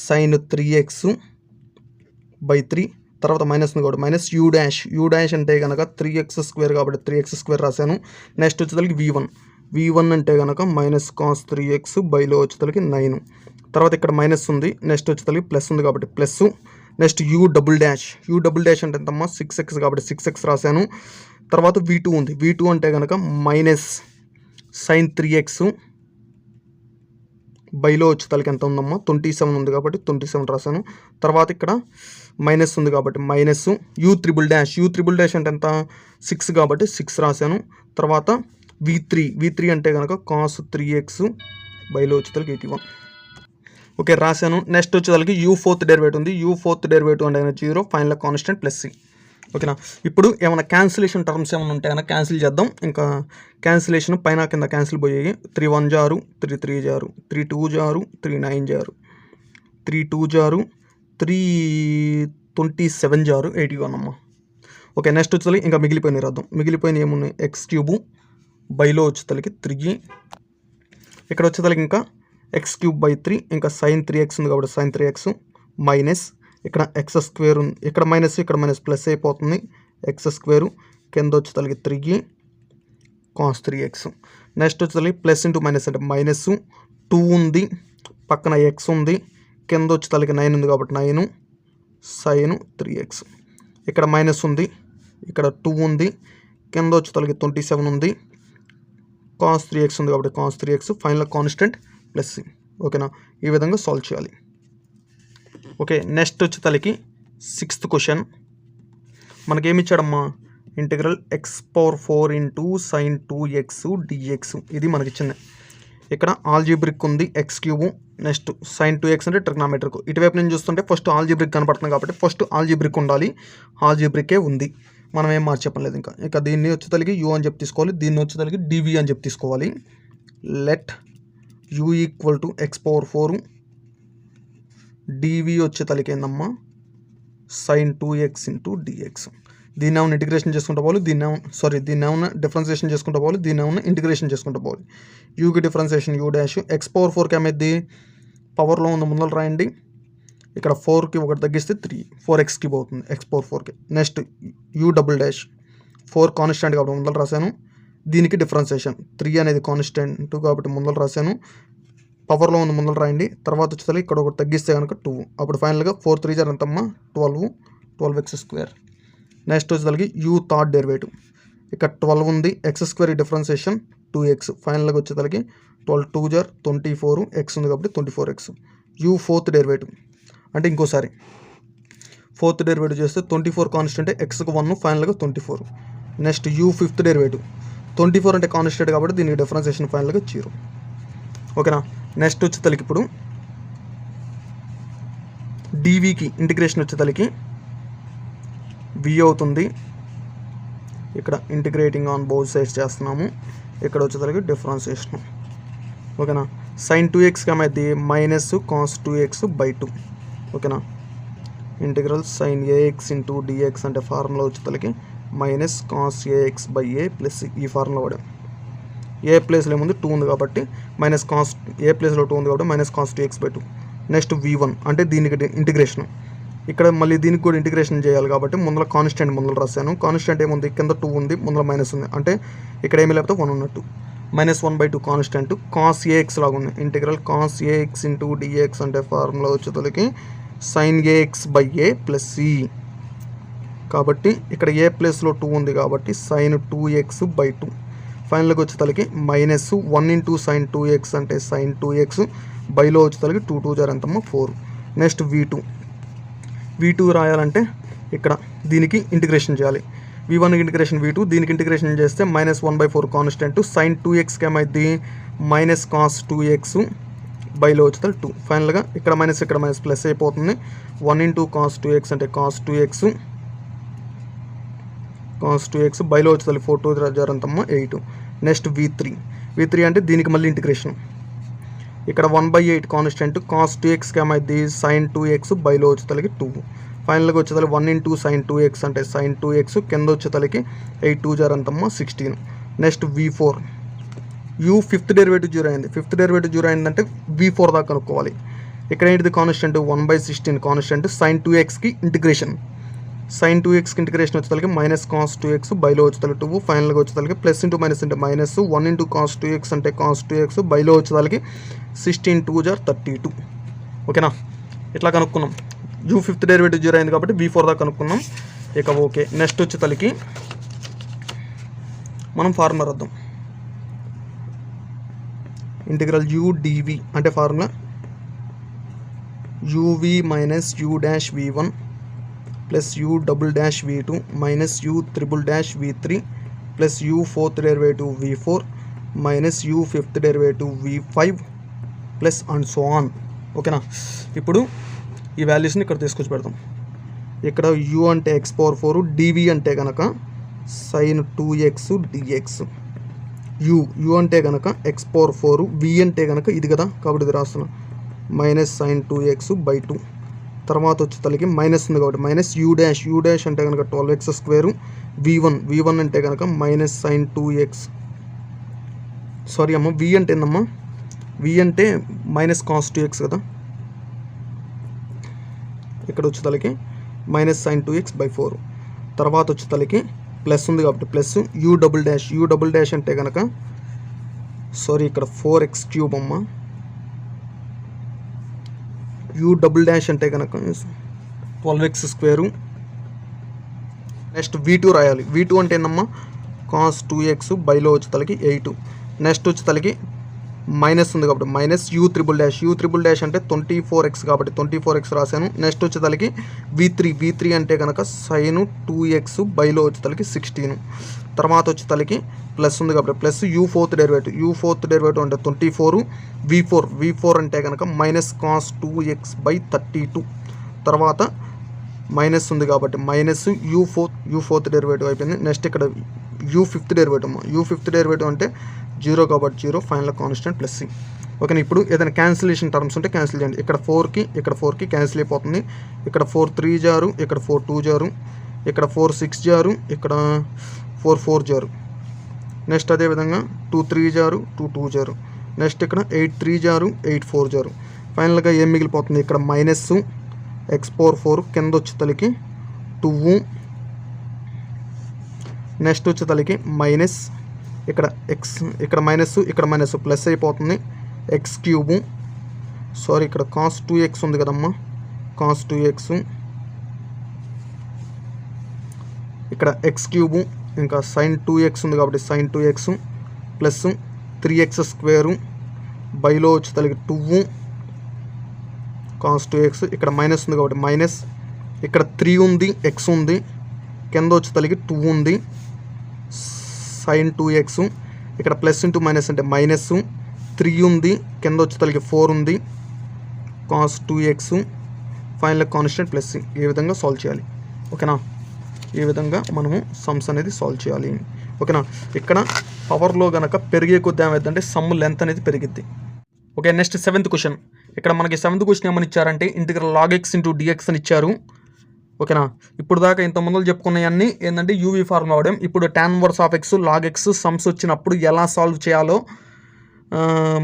sin 3x/3. తర్వాత మైనస్ ఉంది కాబట్టి -u డాష్ అంటే కనుక 3x² కాబట్టి 3x² రాశాను. నెక్స్ట్ వచ్చేసరికి v1 అంటే కనుక -cos 3x బైలో వచ్చేసరికి 9. తర్వాత ఇక్కడ మైనస్ ఉంది, నెక్స్ట్ వచ్చేసరికి ప్లస్ ఉంది కాబట్టి plus. Next u double dash అంటే ఎంతమ్మా 6x కాబట్టి 6x రాశాను. తర్వాత v2 ఉంది, v2 అంటే కనుక sin 3x బైలో వచ్చేసరికి ఎంత ఉందమ్మా 27 ఉంది కాబట్టి 27 రాశాను. తర్వాత ఇక్కడ మైనస్ ఉంది కాబట్టి u త్రిబుల్ డాష్ అంటే ఎంత 6 కాబట్టి 6 రాశాను. తర్వాత v3 అంటే కనుక cos 3x బైలో వచ్చేసరికి 81. ఓకే రాశాను. నెక్స్ట్ వచ్చేసరికి u ఫోర్త్ డెరివేటివ్ ఉంది, u ఫోర్త్ డెరివేటివ్ అంటే 0, ఫైనల్ కాన్స్టెంట్ ప్లస్ c. ఓకేనా, ఇప్పుడు ఏమైనా క్యాన్సిలేషన్ టర్మ్స్ ఏమైనా ఉంటే కనుక క్యాన్సిల్ చేద్దాం. ఇంకా క్యాన్సిలేషన్ పైన కింద క్యాన్సిల్ పోయాయి. 3 1 జారు, 3 3 జారు, 3 2 జారు, 3 9 జారు, 3 2 జారు, 3 27 జారు 81 అమ్మా. ఓకే, నెక్స్ట్ వచ్చేసరికి ఇంకా మిగిలిపోయినాయి రాద్దాం. మిగిలిపోయిన ఏమున్నాయి, ఎక్స్ క్యూబు బైలో వచ్చేసరికి 3, ఇక్కడ వచ్చేసరికి ఇంకా ఎక్స్ క్యూబ్ బై 3, ఇంకా సైన్ 3x ఉంది కాబట్టి సైన్ 3x మైనస్ ఇక్కడ ఎక్స్ స్క్వేర్ ఉంది, ఇక్కడ మైనస్ ప్లస్ అయిపోతుంది, ఎక్స్ స్క్వేరు కింద వచ్చేసరికి 3 కాస్ 3x. నెక్స్ట్ వచ్చేసరికి ప్లస్ ఇంటూ మైనస్ అంటే మైనస్ 2 ఉంది, పక్కన ఎక్స్ ఉంది, కింద వచ్చేసరికి 9 ఉంది కాబట్టి 9 సైన్ 3x. ఇక్కడ మైనస్ ఉంది, ఇక్కడ 2 ఉంది, కింద వచ్చేసరికి 27 ఉంది, కాస్ 3x ఉంది కాబట్టి cos 3x, final constant plus c. ఓకేనా, ఈ విధంగా సాల్వ్ చేయాలి. ఓకే, నెక్స్ట్ వచ్చేసరికి 6th క్వశ్చన్. మనకేమి ఇచ్చాడమ్మా, ఇంటిగ్రల్ x⁴ into sine 2x dx. ఇది మనకి ఇచ్చింది. ఇక్కడ ఆల్జీబ్రిక్ ఉంది X cube, next sign 2x అంటే ట్రిగ్నామెట్రిక్. ఇటువైపు నేను చూస్తుంటే ఫస్ట్ ఆల్జీబ్రిక్ కనపడుతుంది కాబట్టి ఫస్ట్ ఆల్జీబ్రిక్ ఉండాలి, ఆల్జీబ్రికే ఉంది, మనం ఏం మార్చేపలేదు. ఇంకా దీన్ని వచ్చేసరికి u అని చెప్పి తీసుకోవాలి, దీన్ని వచ్చేసరికి dv అని చెప్పి తీసుకోవాలి. Let u equal to x⁴, dv వచ్చేసరికి ఏందమ్మా సైన్ 2x ఇంటూ dx. దీన్ని ఏమైనా ఇంటిగ్రేషన్ చేసుకుంటూ పోవాలి, దీన్ని ఏమైనా డిఫరెన్సియేషన్ చేసుకుంటూ పోవాలి, దీన్ని ఏమైనా ఇంటిగ్రేషన్ చేసుకుంటూ పోవాలి. యూకి డిఫరెన్సియేషన్ u డాష్, x⁴కి ఏమైంది పవర్లో ఉంది ముందర రాయండి, ఇక్కడ 4కి ఒకటి తగ్గిస్తే 3, 4x³ అవుతుంది x⁴కి. Next u double dash, 4 constant కాబట్టి ముందర రాశాను, దీనికి డిఫరెన్సియేషన్ 3 అనేది కాన్స్టెంట్ కాబట్టి ముందర రాశాను, పవర్లో ఉంది ముందర రాయండి. తర్వాత వచ్చేసరికి ఇక్కడ ఒకటి తగ్గిస్తే కనుక 2, అప్పుడు ఫైనల్గా 4 3 జార్ ఎంతమ్మా 12x². నెక్స్ట్ వచ్చేసరికి u థర్డ్ డెరివేటివ్, ఇక్కడ 12 ఉంది, x² డిఫరెన్సియేషన్ 2x, ఫైనల్గా వచ్చేసరికి 12 2 జార్ 24, x ఉంది కాబట్టి 24x. u ఫోర్త్ డెరివేటివ్ అంటే ఇంకోసారి 4th డెరివేటివ్ చేస్తే 24 కాన్స్టెంట్, xకు 1, ఫైనల్గా 24. నెక్స్ట్ u 5th డెరివేటివ్, 24 అంటే కాన్స్టెంట్ కాబట్టి దీనికి డిఫరెన్సియేషన్ ఫైనల్గా 0. ఓకేనా, నెక్స్ట్ వచ్చేసరికి ఇప్పుడు dvకి ఇంటిగ్రేషన్ వచ్చేసరికి v అవుతుంది, ఇక్కడ ఇంటిగ్రేటింగ్ ఆన్ బోత్ సైడ్స్ చేస్తున్నాము, ఇక్కడ వచ్చేసరికి డిఫరెన్సియేషన్. ఓకేనా, సైన్ 2x ఏమైంది మైనస్ కాస్ 2x బై 2. ఓకేనా, integral sine ax into dx అంటే ఫార్ములా వచ్చేసరికి minus cos ax by a plus ఈ ఫార్ములా వాడాం. ఏ ప్లేస్లో ఏముంది 2 ఉంది కాబట్టి మైనస్ కాస్, ఏ ప్లేస్లో 2 ఉంది కాబట్టి minus cos 2x by 2. Next v1 అంటే దీనికి ఇంటిగ్రేషన్, ఇక్కడ మళ్ళీ దీనికి కూడా ఇంటిగ్రేషన్ చేయాలి కాబట్టి ముందర కాన్స్టెంట్ ముందర రాశాను, కాన్స్టెంట్ ఏముంది కింద 2 ఉంది, ముందర మైనస్ ఉంది, అంటే ఇక్కడ ఏమీ లేకపోతే 1 ఉన్నట్టు, -1/2 కాన్స్టెంట్ కాస్ ax లాగా ఉంది. Integral cos ax into dx అంటే ఫార్ములా వచ్చేసరికి sine ax by a plus c, కాబట్టి ఇక్కడ ఏ ప్లేస్లో 2 ఉంది కాబట్టి సైన్ 2x బై 2. ఫైనల్గా వచ్చేసరికి మైనస్ 1 ఇంటూ సైన్ 2x అంటే సైన్ 2x, బైలో వచ్చేసరికి 2 2 జార్ ఎంతమ్మా 4. నెక్స్ట్ v2 రాయాలంటే ఇక్కడ దీనికి ఇంటిగ్రేషన్ చేయాలి, v1 ఇంటిగ్రేషన్ v2, దీనికి ఇంటిగ్రేషన్ చేస్తే -1/4 కాన్స్టెంట్ సైన్ 2xకి ఏమైంది మైనస్ కాస్ 2x, బైలో వచ్చేసరికి 2. ఫైనల్గా ఇక్కడ మైనస్ ప్లస్ అయిపోతుంది, 1 ఇంటూ కాస్ 2x అంటే కాస్ 2x, బైలో వచ్చేసరికి 4 2 జార్ ఎంతమ్మా 8. నెక్స్ట్ v3 అంటే దీనికి మళ్ళీ ఇంటిగ్రేషన్, ఇక్కడ 1/8 కాన్స్టెంట్ కాస్ 2xకి ఏమైంది సైన్ 2x, బైలో వచ్చేసరికి 2. ఫైనల్గా వచ్చేసరికి 1 ఇంటూ సైన్ 2x అంటే సైన్ 2x, కింద వచ్చేసరికి 8 2 జార్ ఎంతమ్మా 16. Next v4, u 5th derivative 0 అయింది, 5th డెరివేటివ్ 0 అయిందంటే v4 దాకా కనుక్కోవాలి. ఇక్కడ ఏంటిది కాన్స్టెంట్ 1/16 కాన్స్టెంట్ సైన్ 2xకి ఇంటిగ్రేషన్, సైన్ 2xకి ఇంటిగ్రేషన్ వచ్చేసరికి మైనస్ కాస్ 2x, బైలో వచ్చేసరికి 2, ఫైనల్గా వచ్చేసరికి ప్లస్ ఇంటూ మైనస్ అంటే మైనస్ 1 ఇంటూ కాస్ 2x అంటే కాస్ 2x, బైలో వచ్చేసరికి 16 2 జార్ 32. ఓకేనా, ఇట్లా కనుక్కున్నాం. u 5th డెరివేటివ్ 0 అయింది కాబట్టి v4 దాకా కనుక్కున్నాం. ఇక ఓకే, నెక్స్ట్ వచ్చేసరికి మనం ఫార్ములా రాద్దాం. ఇంటిగ్రల్ u dv అంటే formula uv minus u dash v1 plus u double dash v2 minus u triple dash v3 plus u 4th derivative v4 minus u 5th derivative v5 plus and so on. ఓకేనా, ఇప్పుడు ఈ వాల్యూస్ని ఇక్కడ తీసుకొచ్చి పెడతాం. ఇక్కడ u అంటే x⁴, dv అంటే కనుక సైన్ 2x dx, u అంటే కనుక x⁴, v అంటే కనుక ఇది కదా కాబట్టి ఇది రాస్తున్నాం మైనస్ సైన్ 2x బై 2 తర్వాత వచ్చేసరికి మైనస్ ఉంది కాబట్టి మైనస్ యూ డాష్ అంటే కనుక 12x² v1 అంటే కనుక మైనస్ సైన్ 2x. సారీ అమ్మ, v అంటే ఏందమ్మా, v అంటే మైనస్ కాస్ 2x కదా, ఇక్కడ వచ్చేసరికి మైనస్ సైన్ 2x/4. తర్వాత వచ్చేసరికి ప్లస్ ఉంది కాబట్టి ప్లస్ యూ డబుల్ డాష్ అంటే కనుక సారీ ఇక్కడ 4x³ అమ్మ, యూ డబుల్ డాష్ అంటే కనుక 12x². నెక్స్ట్ v2 రాయాలి. v2 అంటే ఏందమ్మా, కాస్ 2x బైలో వచ్చేసరికి 8. నెక్స్ట్ వచ్చేసరికి మైనస్ ఉంది కాబట్టి మైనస్ యూ త్రిబుల్ డాష్ అంటే 24x కాబట్టి 24x రాశాను. నెక్స్ట్ వచ్చేసరికి v3 అంటే కనుక సైన్ 2x బైలో వచ్చేసరికి 16. తర్వాత వచ్చేసరికి ప్లస్ ఉంది కాబట్టి ప్లస్ యూ ఫోర్త్ డెరివేటివ్ అంటే 24. v4 అంటే కనుక మైనస్ కాస్ 2x/32. తర్వాత మైనస్ ఉంది కాబట్టి మైనస్ యూ ఫోర్త్ డెరివేటివ్ అయిపోయింది. నెక్స్ట్ ఇక్కడ యూ ఫిఫ్త్ డెరివేటివ్ అంటే 0 కాబట్టి 0, ఫైనల్ కాన్స్టెంట్ ప్లస్ c. ఓకేనా. ఇప్పుడు ఏదైనా క్యాన్సిలేషన్ టర్మ్స్ ఉంటే క్యాన్సిల్ చేయండి. ఇక్కడ 4కి క్యాన్సిల్ అయిపోతుంది. ఇక్కడ 4 3 జారు, ఇక్కడ 4 2 జారు, ఇక్కడ 4 6 జారు, ఇక్కడ 4 4 జారు. నెక్స్ట్ అదేవిధంగా 2 3 జారు, 2 2 జారు. నెక్స్ట్ ఇక్కడ 8 3 జారు, 8 4 జారు. ఫైనల్గా ఏం మిగిలిపోతుంది, ఇక్కడ మైనస్ x/4 కింద వచ్చేసరికి 2. నెక్స్ట్ వచ్చేసరికి మైనస్ ఇక్కడ ఇక్కడ మైనస్ ప్లస్ అయిపోతుంది x³ సారీ ఇక్కడ కాస్ 2x ఉంది కదమ్మా, కాస్ 2x ఇక్కడ x³ ఇంకా సైన్ 2x ఉంది కాబట్టి సైన్ 2x ప్లస్ 3x² బైలో వచ్చేసరికి 2 కాస్ 2x. ఇక్కడ మైనస్ ఉంది కాబట్టి మైనస్, ఇక్కడ 3 ఉంది, x ఉంది, కింద వచ్చేసరికి 2 ఉంది సైన్ 2x. ఇక్కడ ప్లస్ ఇంటూ మైనస్ అంటే మైనస్ 3 ఉంది, కింద వచ్చేసరికి 4 ఉంది cos 2x. Final constant plus c. ఈ విధంగా సాల్వ్ చేయాలి. ఓకేనా, ఈ విధంగా మనము సమ్స్ అనేది సాల్వ్ చేయాలి. ఓకేనా. ఇక్కడ పవర్లో కనుక పెరిగే కొద్ది ఏమైందంటే సమ్ లెంత్ అనేది పెరిగిద్ది. ఓకే. Next 7th question. ఇక్కడ మనకి 7th క్వశ్చన్ ఏమని ఇచ్చారంటే ఇంటిగ్రల్ log x × dx అని ఇచ్చారు. ఓకేనా. ఇప్పుడు దాకా ఇంత ముందు చెప్పుకున్నవన్నీ ఏంటంటే యూవీ ఫార్ములా వాడాం. ఇప్పుడు tan inverse of x log x sums వచ్చినప్పుడు ఎలా సాల్వ్ చేయాలో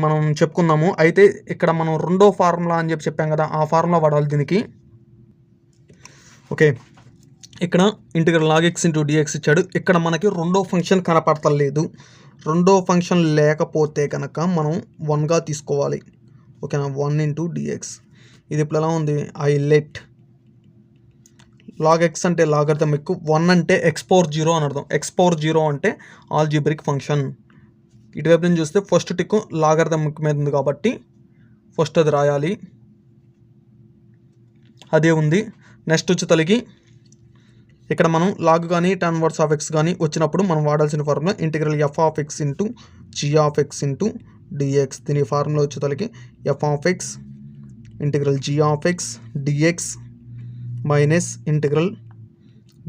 మనం చెప్పుకుందాము. అయితే ఇక్కడ మనం రెండో ఫార్ములా అని చెప్పాం కదా, ఆ ఫార్ములా వాడాలి దీనికి. ఓకే. ఇక్కడ ఇంటిగ్రల్ log x × dx ఇచ్చాడు. ఇక్కడ మనకి రెండో ఫంక్షన్ కనపడతలేదు. రెండో ఫంక్షన్ లేకపోతే కనుక మనం 1గా తీసుకోవాలి. ఓకేనా. 1 × dx. ఇది ఇప్పుడు ఎలా ఉంది, ఐ లెట్ log x అంటే లాగరిథమిక్, 1 అంటే x⁴0 అని అర్థం. x⁴0 అంటే ఆల్జీబ్రిక్ ఫంక్షన్. ఇటువైపు నుంచి చూస్తే ఫస్ట్ టిక్ లాగరిథమిక్ మీద ఉంది కాబట్టి ఫస్ట్ అది రాయాలి, అదే ఉంది. నెక్స్ట్ వచ్చి తలిగి ఇక్కడ మనం లాగ్ కానీ tan ఇన్వర్స్ ఆఫ్ x కానీ వచ్చినప్పుడు మనం వాడాల్సిన formula integral f of x × g of x × dx. దీని ఫార్ములా వచ్చి తలిగి f of x integral g of x dx minus integral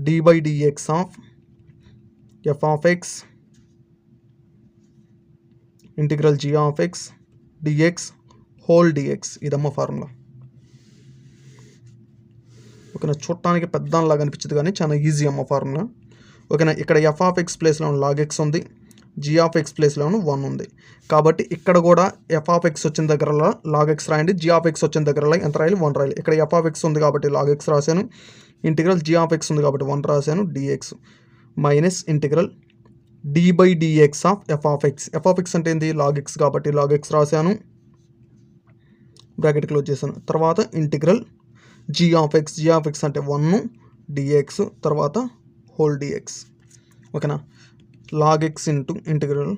d/dx of f of x integral g of x dx whole dx. ఇదమ్మ formula. ఓకేనా. చూడటానికి పెద్దలాగా అనిపించదు కానీ చాలా easy అమ్మ ఫార్ములా. ఓకేనా. ఇక్కడ f ఆఫ్ x ప్లేస్లో log x ఉంది, g ఆఫ్ x ప్లేస్లో 1 ఉంది కాబట్టి ఇక్కడ కూడా f ఆఫ్ x వచ్చిన దగ్గర log x రాయండి, g ఆఫ్ x వచ్చిన దగ్గర ఎంత రాయాలి, 1 రాయాలి. ఇక్కడ f ఆఫ్ x ఉంది కాబట్టి log x రాశాను, ఇంటిగ్రల్ g ఆఫ్ x ఉంది కాబట్టి 1 రాశాను dx minus integral d/dx of f of x. f of x అంటే ఏంది, log x కాబట్టి log x రాశాను, బ్రాకెట్ క్లోజ్ చేశాను. తర్వాత ఇంటిగ్రల్ g ఆఫ్ x అంటే 1 dx తర్వాత హోల్ dx. ఓకేనా. log x into integral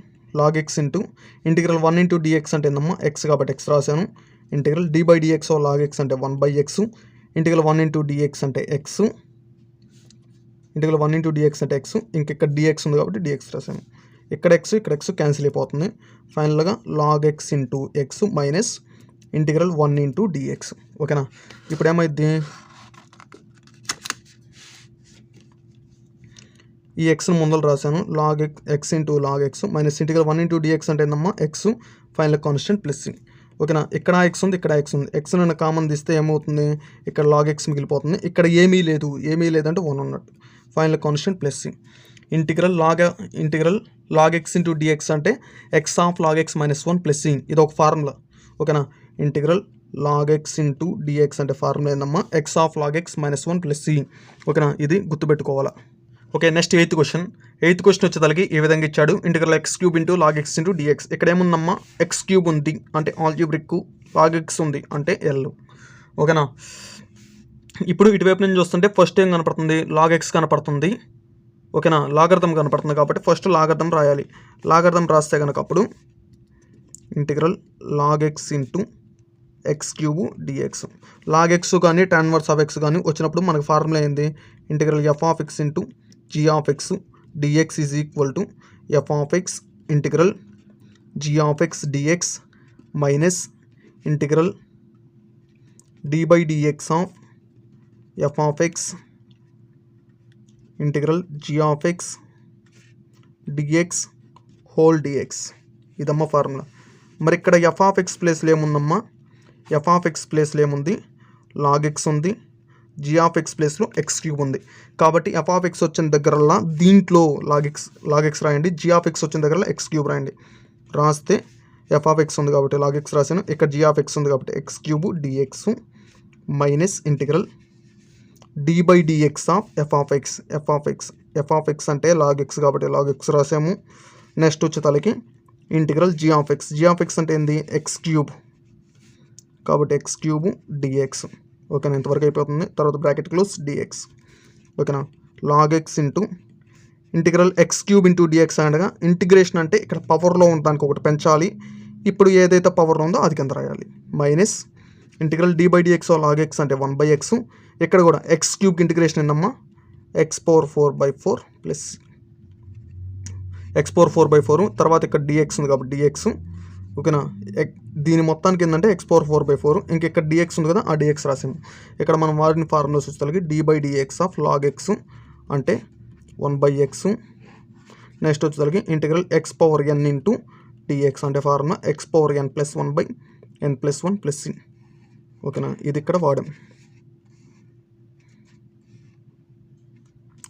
1 × dx అంటే ఏందమ్మా, x కాబట్టి x రాశాను, integral d/dx of log x అంటే 1/x, ఇంటిగ్రల్ 1 × dx అంటే x, ఇంటిగ్రల్ 1 × dx అంటే x, ఇంకెక్కడ dx ఉంది కాబట్టి dx రాశాను. ఇక్కడ x క్యాన్సిల్ అయిపోతుంది. ఫైనల్గా log x × x minus integral 1 × dx. ఓకేనా. ఇప్పుడు ఏమైంది, ఈ ఎక్స్ను ముందర రాశాను, log x × log x minus integral 1 × dx అంటే ఏందమ్మా x, final constant plus c. ఓకేనా. ఇక్కడ ఎక్స్ ఉంది, ఇక్కడ ఎక్స్ ఉంది. ఎక్స్ నన్ను కామన్ తీస్తే ఏమవుతుంది, ఇక్కడ లాగ్ ఎక్స్ మిగిలిపోతుంది. ఇక్కడ ఏమీ లేదంటే 1 ఉన్నట్టు. Final constant plus c. Integral log x into dx అంటే x of log x minus 1 plus c. ఇది ఒక ఫార్ములా. ఓకేనా. Integral log x into dx అంటే ఫార్ములా ఏందమ్మా, x of log x minus 1 plus c. ఓకేనా, ఇది గుర్తుపెట్టుకోవాలా. ఓకే, నెక్స్ట్ ఎయిత్ క్వశ్చన్ వచ్చేసరికి ఈ విధంగా ఇచ్చాడు. Integral x cube into log x into dx. ఇక్కడ ఏముందమ్మా, ఎక్స్ క్యూబ్ ఉంది అంటే ఆల్జీబ్రిక్, లాగ్ ఎక్స్ ఉంది అంటే ఎల్. ఓకేనా. ఇప్పుడు ఇటువైపు నుంచి చూస్తుంటే ఫస్ట్ ఏం కనపడుతుంది, లాగ్ ఎక్స్ కనపడుతుంది. ఓకేనా, లాగర్థం కనపడుతుంది కాబట్టి ఫస్ట్ లాగర్థం రాయాలి. లాగర్థం రాస్తే కనుక అప్పుడు integral log x into x cube dx. Log x కానీ tan ఇన్వర్స్ ఆఫ్ ఎక్స్ కానీ వచ్చినప్పుడు మనకు ఫార్ములా ఏంది, integral f of x into g of x dx is equal to f of x integral g of x dx minus integral d by dx of f of x integral g of x dx whole dx. ఇదమ్మా formula. మరి ఇక్కడ f of x ప్లేస్లో ఏముందమ్మా, F of x ప్లేస్లో ఏముంది, log X ఉంది. G of x ప్లేస్లో X cube ఉంది. కాబట్టి ఎఫ్ ఆఫ్ ఎక్స్ వచ్చిన దగ్గరలా దీంట్లో లాగ్ ఎక్స్ రాయండి, జీ ఆఫ్ ఎక్స్ వచ్చిన దగ్గర ఎక్స్ క్యూబ్ రాయండి. రాస్తే ఎఫ్ ఆఫ్ ఎక్స్ ఉంది కాబట్టి లాగ్ ఎక్స్ రాశాను, ఇక్కడ జీ ఆఫ్ ఎక్స్ ఉంది కాబట్టి x cube dx minus integral d by dx of f of x అంటే లాగ్ ఎక్స్ కాబట్టి లాగ్ ఎక్స్ రాసాము. నెక్స్ట్ వచ్చేతలకి ఇంటిగ్రల్ జీ ఆఫ్ ఎక్స్ అంటే ఏంది, ఎక్స్ క్యూబ్ కాబట్టి ఎక్స్ క్యూబ్ డిఎక్స్. ఓకేనా, ఇంతవరకు అయిపోతుంది. తర్వాత బ్రాకెట్ క్లోజ్ డిఎక్స్. ఓకేనా. Log x into integral x cube into dx అనగా ఇంటిగ్రేషన్ అంటే ఇక్కడ పవర్లో ఉన్న దానికి ఒకటి పెంచాలి. ఇప్పుడు ఏదైతే పవర్లో ఉందో అది కింద రాయాలి. Minus integral d by dx log x అంటే 1/x. ఇక్కడ కూడా ఎక్స్ క్యూబ్కి ఇంటిగ్రేషన్ ఏందమ్మా, x power 4/4 plus x power 4/4. తర్వాత ఇక్కడ డిఎక్స్ ఉంది కాబట్టి డిఎక్స్. ఓకేనా, దీని మొత్తానికి ఏంటంటే ఎక్స్ పవర్ 4/4. ఇంక ఇక్కడ డిఎక్స్ ఉంది కదా, ఆ డిఎక్స్ రాసాము. ఇక్కడ మనం వాడిన ఫార్ములాస్ వచ్చేసరికి d by dx of log x అంటే 1/x. నెక్స్ట్ వచ్చేసరికి integral x power n into dx అంటే formula x power n plus 1/n plus 1 plus c. ఓకేనా, ఇది ఇక్కడ వాడాం.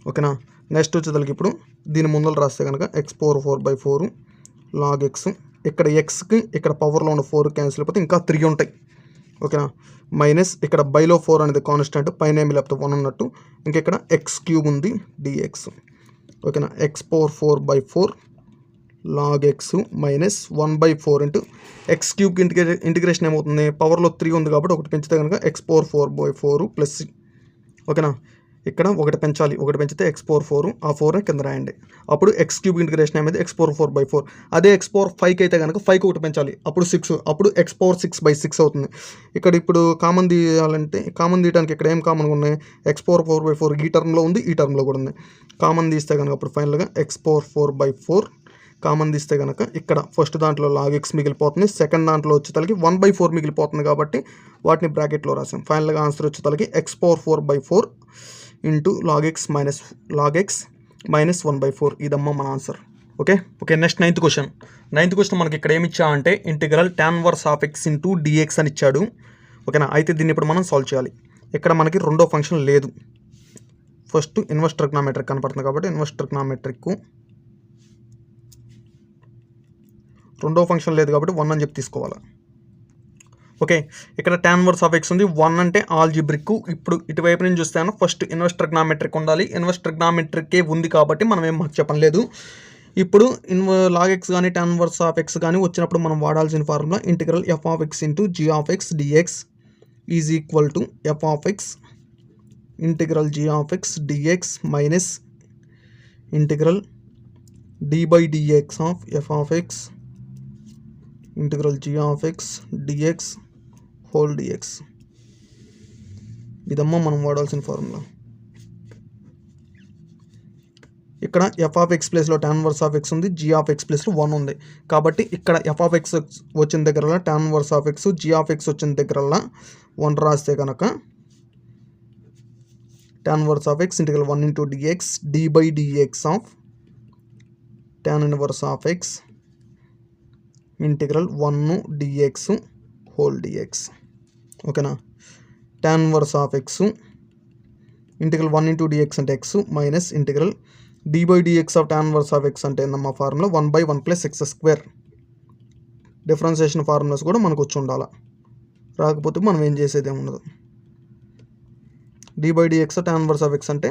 ఓకేనా. నెక్స్ట్ వచ్చేసరికి ఇప్పుడు దీని ముందర రాస్తే కనుక ఎక్స్ పవర్ 4/4 లాగ్ ఎక్స్. ఇక్కడ ఎక్స్కి ఇక్కడ పవర్లో ఉన్న 4 క్యాన్సిల్ అయిపోతే ఇంకా 3 ఉంటాయి. ఓకేనా. మైనస్ ఇక్కడ బైలో 4 అనేది కాన్స్టెంట్, పైన ఏమి లేకపోతే 1 ఉన్నట్టు. ఇంక ఇక్కడ ఎక్స్ క్యూబ్ ఉంది డిఎక్స్. ఓకేనా, x power 4/4 log x minus 1/4 into x క్యూబ్కి ఇంటిగ్రేషన్ ఏమవుతుంది, పవర్లో 3 ఉంది కాబట్టి ఒకటి పెంచితే కనుక ఎక్స్ పవర్ 4/4 ప్లస్ సి. ఓకేనా, ఇక్కడ ఒకటి పెంచాలి, ఒకటి పెంచితే ఎక్స్ పవర్ 4, ఆ 4 కింద రాయండి. అప్పుడు ఎక్స్ క్యూబ్ ఇంటిగ్రేషన్ అనేది ఎక్స్ పవర్ 4/4. అదే ఎక్స్ పవర్ 5 అయితే కనుక 5కి ఒకటి పెంచాలి, అప్పుడు 6, అప్పుడు ఎక్స్ పవర్ 6/6 అవుతుంది. ఇక్కడ ఇప్పుడు కామన్ తీయడానికి ఇక్కడ ఏం కామన్గా ఉన్నాయి, ఎక్స్ పవర్ 4/4 ఈ టర్మ్లో ఉంది, ఈ టర్మ్లో కూడా ఉంది. కామన్ తీస్తే కనుక అప్పుడు ఫైనల్గా ఎక్స్ పవర్ 4/4 కామన్ తీస్తే కనుక ఇక్కడ ఫస్ట్ దాంట్లో లాగ్ ఎక్స్ మిగిలిపోతుంది, సెకండ్ దాంట్లో వచ్చేతలకి 1/4 మిగిలిపోతుంది కాబట్టి వాటిని బ్రాకెట్లో రాసాం. ఫైనల్గా ఆన్సర్ వచ్చేతలకి x power 4/4 into log x minus 1/4. ఇదమ్మా మన answer. Okay, next ninth question మనకి ఇక్కడ ఏమి ఇచ్చా అంటే ఇంటిగ్రల్ tan inverse of x into dx అని ఇచ్చాడు. ఓకేనా, అయితే దీన్ని ఇప్పుడు మనం సాల్వ్ చేయాలి. ఇక్కడ మనకి రెండో ఫంక్షన్ లేదు. ఫస్ట్ ఇన్వర్స్ ట్రిగ్నామెట్రిక్ కనపడుతుంది కాబట్టి ఇన్వర్స్ ట్రిగ్నామెట్రిక్. రెండో ఫంక్షన్ లేదు కాబట్టి 1 అని చెప్పి తీసుకోవాలి. ఓకే, ఇక్కడ tan ఇన్వర్స్ ఆఫ్ ఎక్స్ ఉంది, 1 అంటే ఆల్జీబ్రిక్. ఇప్పుడు ఇటువైపు నుంచి చూస్తాను ఫస్ట్ ఇన్వర్స్ ట్రిగ్నామెట్రిక్ ఉండాలి. ఇన్వర్స్ ట్రిగ్నామెట్రికే ఉంది కాబట్టి మనం ఏం మాకు చెప్పలేదు. ఇప్పుడు లాగ్ ఎక్స్ కానీ tan ఇన్వర్స్ ఆఫ్ ఎక్స్ కానీ వచ్చినప్పుడు మనం వాడాల్సిన formula integral f of x into g of x dx is equal to f of x integral g of x dx minus integral d by dx of f of x integral g of x dx whole dx. ఇదమ్మా మనం వాడాల్సిన formula. ఇక్కడ f of x ప్లేస్లో tan inverse of x ఉంది, g of x ప్లేస్లో 1 ఉంది కాబట్టి ఇక్కడ ఎఫ్ ఆఫ్ ఎక్స్ వచ్చిన దగ్గరలా tan inverse of x, g of x వచ్చిన దగ్గరలా 1 రాస్తే కనుక tan inverse of x integral 1 into dx d by dx of tan inverse of x integral 1 dx whole dx. ఓకేనా, tan inverse of x integral 1 into dx అంటే x minus integral d by dx of tan inverse of x అంటే ఏందమ్మా formula 1/1 + x². Differentiation formulas కూడా మనకు వచ్చి ఉండాలి, రాకపోతే మనం ఏం చేసేది ఏముండదు. d by dx tan inverse of x అంటే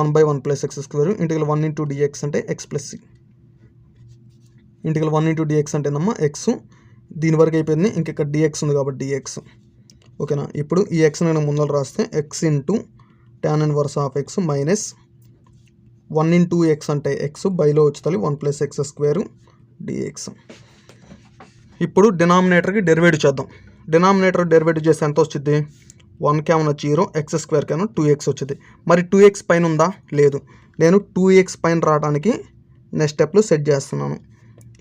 1/1 + x². ఇంటిగ్రల్ 1 into dx అంటే x + c. Integral 1 into dx అంటే ఏందమ్మా ఎక్స్, దీని వరకు అయిపోయింది, ఇంక ఇక్కడ dx ఉంది కాబట్టి dx. ఓకేనా, ఇప్పుడు ఈ x నేను ముందర రాస్తే x into tan inverse of x minus 1 into x అంటే x, బైలో వచ్చి 1 + x² dx. ఇప్పుడు డినామినేటర్కి డెరివేటివ్ చేద్దాం. డినామినేటర్ డెరివేటివ్ చేస్తే ఎంత వచ్చింది? 1 కేమన్నా 0, x² కేమన్నా 2x వచ్చింది. మరి 2x పైన ఉందా? లేదు. నేను 2x పైన రావడానికి నెక్స్ట్ స్టెప్లో సెట్ చేస్తున్నాను.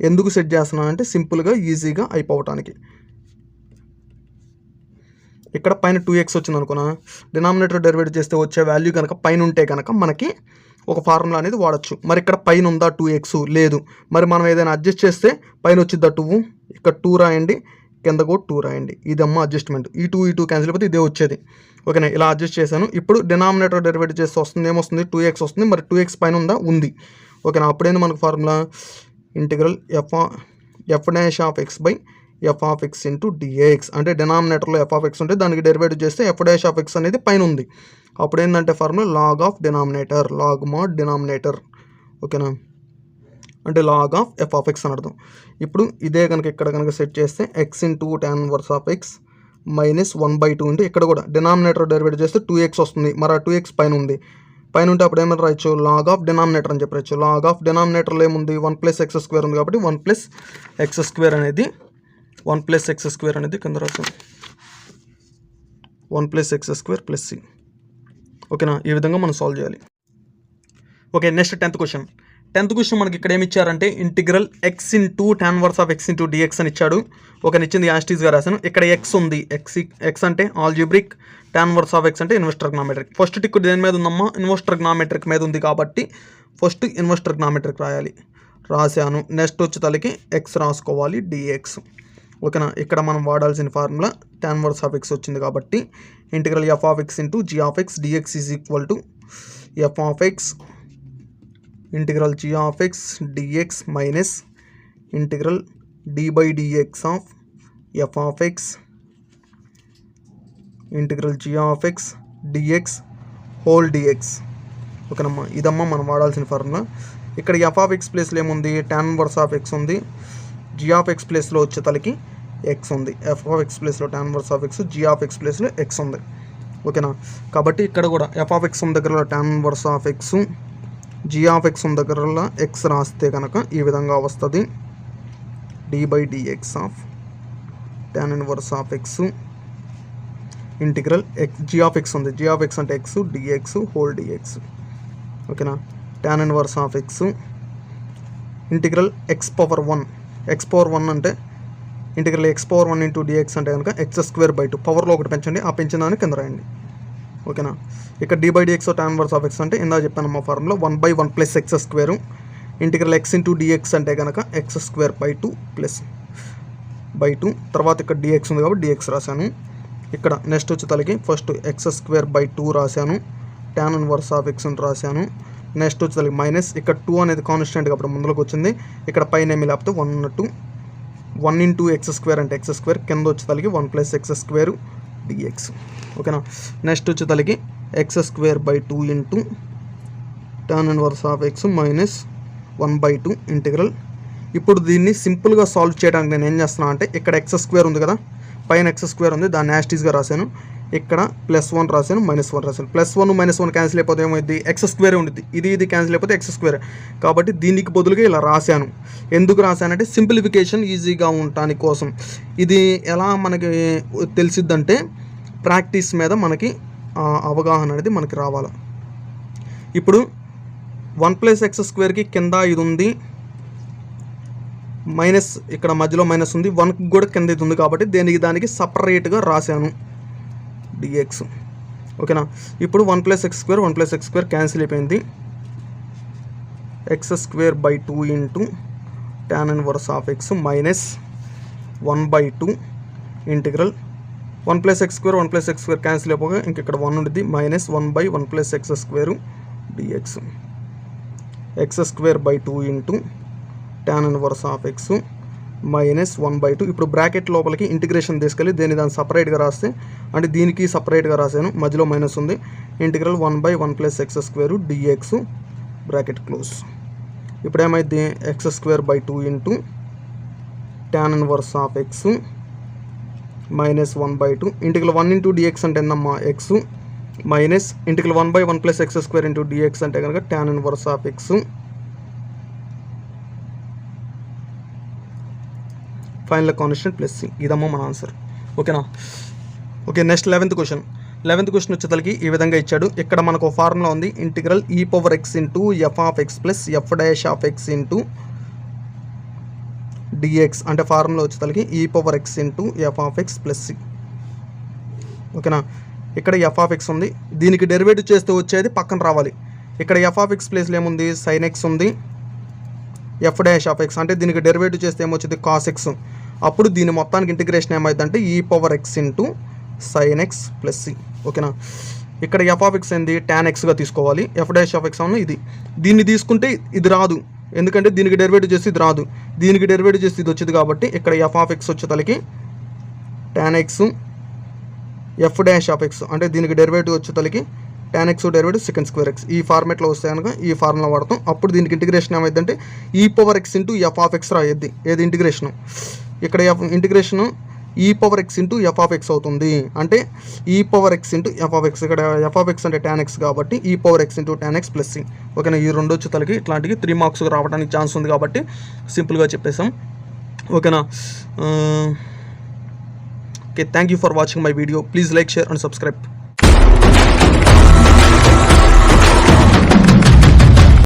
ఎందుకు సెట్ చేస్తున్నాను అంటే సింపుల్గా ఈజీగా అయిపోవటానికి. ఇక్కడ పైన 2x వచ్చింది అనుకున్నా, డినామినేటర్ డెరివేటివ్ చేస్తే వచ్చే వాల్యూ కనుక పైన ఉంటే కనుక మనకి ఒక ఫార్ములా అనేది వాడచ్చు. మరి ఇక్కడ పైన ఉందా 2x? లేదు. మరి మనం ఏదైనా అడ్జస్ట్ చేస్తే పైన వచ్చిద్దా 2, ఇక్కడ 2 రాయండి, కింద కూడా 2 రాయండి. ఇదమ్మా అడ్జస్ట్మెంట్. ఈ 2 క్యాన్సిల్ అయిపోతే ఇదే వచ్చేది. ఓకేనా, ఇలా అడ్జస్ట్ చేశాను. ఇప్పుడు డినామినేటర్ డెరివేటివ్ చేస్తే వస్తుంది, ఏమొస్తుంది? 2x వస్తుంది. మరి 2x పైన ఉందా? ఉంది. ఓకేనా, అప్పుడేంది మనకు formula integral f dash of x by f of x into dx. అంటే డినామినేటర్లో ఎఫ్ ఆఫ్ ఎక్స్ ఉంటే దానికి డెరివేటివ్ చేస్తే ఎఫ్ డాష్ ఆఫ్ ఎక్స్ అనేది పైన ఉంది. అప్పుడు ఏంటంటే formula log of denominator, log mod denominator. ఓకేనా, అంటే log of f of x అని అర్థం. ఇప్పుడు ఇదే కనుక ఇక్కడ కనుక సెట్ చేస్తే x into tan inverse of x minus 1/2 ఉంటే ఇక్కడ కూడా డినామినేటర్ డెరివేటివ్ చేస్తే 2x వస్తుంది. మరి ఆ 2x పైన ఉంది. పైన ఉంటే అప్పుడు ఏమైనా రాయొచ్చు? లాగ్ ఆఫ్ డినామినేటర్ అని చెప్పచ్చు. లాగ్ ఆఫ్ డినామినేటర్లో ఏముంది? 1 + x² ఉంది కాబట్టి 1 + x² అనేది 1 + x² అనేది కింద రాసాం 1 + x² + c. ఓకేనా, ఈ విధంగా మనం సాల్వ్ చేయాలి. Okay, next 10th question. 10th question మనకి ఇక్కడ ఏమి ఇచ్చారంటే integral x into tan inverse of x into dx అని ఇచ్చాడు. ఒక నిచ్చింది యాస్టీస్గా రాశాను. ఇక్కడ x ఉంది, x అంటే algebraic, tan inverse of x అంటే ఇన్వర్స్ ట్రిగ్నామెట్రిక్. ఫస్ట్ టిక్ దేని మీద ఉందమ్మా? ఇన్వర్స్ ట్రిగ్నామెట్రిక్ మీద ఉంది కాబట్టి ఫస్ట్ ఇన్వర్స్ ట్రిగ్నామెట్రిక్ రాయాలి. రాశాను. నెక్స్ట్ వచ్చి తలకి x రాసుకోవాలి dx. ఓకేనా, ఇక్కడ మనం వాడాల్సిన formula tan inverse of X వచ్చింది కాబట్టి integral f of x into g of X dx is equal to f of x integral g of X dx minus integral d by dx of f of x integral g of X dx whole dx. ఓకేనమ్మా, ఇదమ్మా మనం వాడాల్సిన formula. ఇక్కడ f of x ప్లేస్లో ఏముంది? tan inverse of x ఉంది. g of x ప్లేస్లో వచ్చే తలకి x ఉంది. f ఆఫ్ ఎక్స్ ప్లేస్లో tan inverse of X, g of x ప్లేస్లో x ఉంది. ఓకేనా, కాబట్టి ఇక్కడ కూడా f ఆఫ్ ఎక్స్ ఉన్న దగ్గర tan inverse of X, g of X ఉన్న దగ్గర x రాస్తే కనుక ఈ విధంగా వస్తుంది. d by dx of tan inverse of x integral g of x ఉంది, g ఆఫ్ ఎక్స్ అంటే x dx హోల్ dx. ఓకేనా, tan inverse of x integral x⁻1 అంటే ఇంటిగ్రల్ x⁻1 ఇంటూ dx అంటే కనుక x²/2. పవర్లో ఒకటి పెంచండి, ఆ పెంచిందాన్ని కింద రాయండి. ఓకేనా, ఇక్కడ d by dx tan inverse of x అంటే ఇందా చెప్పాను మా formula 1/1 + x². Integral x into dx అంటే కనుక x²/2 తర్వాత ఇక్కడ dx ఉంది కాబట్టి dx రాశాను. ఇక్కడ నెక్స్ట్ వచ్చి తలకి ఫస్ట్ x²/2 రాశాను, tan ఇన్వర్స్ ఆఫ్ ఎక్స్ రాశాను. నెక్స్ట్ వచ్చి తలకి మైనస్ ఇక్కడ 2 అనేది కాన్స్టెంట్ కాబట్టి ముందులోకి వచ్చింది. ఇక్కడ పైన ఏమి లేకపోతే 1 into x² అంటే x², కింద వచ్చి తలకి 1 + x² dx. ఓకేనా, నెక్స్ట్ వచ్చి తలకి x²/2 into tan inverse of x minus 1/2 integral. ఇప్పుడు దీన్ని సింపుల్గా సాల్వ్ చేయడానికి నేను ఏం చేస్తున్నా అంటే ఇక్కడ x² ఉంది కదా, పైన x² ఉంది, దాన్ని యాస్టీస్గా రాశాను. ఇక్కడ +1 రాశాను, -1 రాశాను. +1 -1 క్యాన్సిల్ అయిపోతే ఏమైంది? x² ఉంటుంది. ఇది క్యాన్సిల్ అయిపోతే x². కాబట్టి దీనికి బదులుగా ఇలా రాశాను. ఎందుకు రాశానంటే సింప్లిఫికేషన్ ఈజీగా ఉండటానికి కోసం. ఇది ఎలా మనకి తెలిసిద్దంటే ప్రాక్టీస్ మీద మనకి అవగాహన అనేది మనకి రావాలి. ఇప్పుడు 1 + x² కింద ఇది ఉంది, మైనస్ ఇక్కడ మధ్యలో మైనస్ ఉంది, 1కి కూడా కింద ఇది ఉంది కాబట్టి దానికి సపరేట్గా రాశాను dx. ఓకేనా, ఇప్పుడు 1 + x² క్యాన్సిల్ అయిపోయింది. x²/2 into tan inverse of x minus 1/2 integral 1 + x² cancel అయిపోగా ఇంక ఇక్కడ 1 ఉంటుంది, -1/1 + x² dx x²/2 into tan 1 ఆఫ్ x -1/2. ఇప్పుడు బ్రాకెట్ లోపలికి ఇంటిగ్రేషన్ తీసుకెళ్ళి దాన్ని సపరేట్గా రాస్తే, అంటే దీనికి సపరేట్గా రాసాను, మధ్యలో మైనస్ ఉంది. Integral 1/1 + x² dx bracket close. ఇప్పుడు ఏమైంది, x²/2 ఇంటూ tan 1 ఆఫ్ x -1/2. ఇంటిగ్రల్ 1 × dx అంటే ఎంతమ్మా, x minus integral 1/1 + x² dx అంటే కనుక tan 1 ఆఫ్ x. Final constant plus c. ఇదమ్మా మన ఆన్సర్. ఓకేనా. Okay, next 11th question. 11th question వచ్చేసరికి ఈ విధంగా ఇచ్చాడు. ఇక్కడ మనకు ఫార్ములా ఉంది, integral e⁻x × f(x) + f'(x) dx అంటే ఫార్ములా వచ్చేసరికి e⁻x × f(x) + c. ఓకేనా. ఇక్కడ f(x) ఉంది, దీనికి డెరివేటివ్ చేస్తే వచ్చేది పక్కన రావాలి. ఇక్కడ f(x) ప్లేస్లో ఏముంది, sin x ఉంది, f'(x) అంటే దీనికి డెరివేటివ్ చేస్తే ఏమొచ్చింది, cos x. అప్పుడు దీని మొత్తానికి ఇంటిగ్రేషన్ ఏమైందంటే e⁻x sin x + c. ఓకేనా. ఇక్కడ f(x) ఏంది, tan xగా తీసుకోవాలి, f'(x) అవును ఇది. దీన్ని తీసుకుంటే ఇది రాదు, ఎందుకంటే దీనికి డెరివేటివ్ చేసి ఇది రాదు, దీనికి డెరివేటివ్ చేసి ఇది వచ్చింది కాబట్టి ఇక్కడ f(x) వచ్చేతలకి tan x f'(x) అంటే దీనికి డెరివేటివ్ వచ్చేతలకి tan x derivative sec² x. ఈ ఫార్మేట్లో వస్తే కనుక ఈ ఫార్ములా వాడతాం. అప్పుడు దీనికి ఇంటిగ్రేషన్ ఏమైందంటే e⁻x × f(x) రాయద్ది, ఏది ఇంటిగ్రేషను. ఇక్కడ ఇంటిగ్రేషను e⁻x × f(x) అవుతుంది, అంటే e⁻x × f(x). ఇక్కడ f(x) అంటే tan x కాబట్టి e⁻x × tan x + c. ఓకేనా. ఈ రెండు వచ్చేతలకి ఇట్లాంటివి 3 మార్క్స్ రావడానికి ఛాన్స్ ఉంది కాబట్టి సింపుల్గా చెప్పేసాం. ఓకేనా. Okay, thank you for watching my video. Please like, share and subscribe.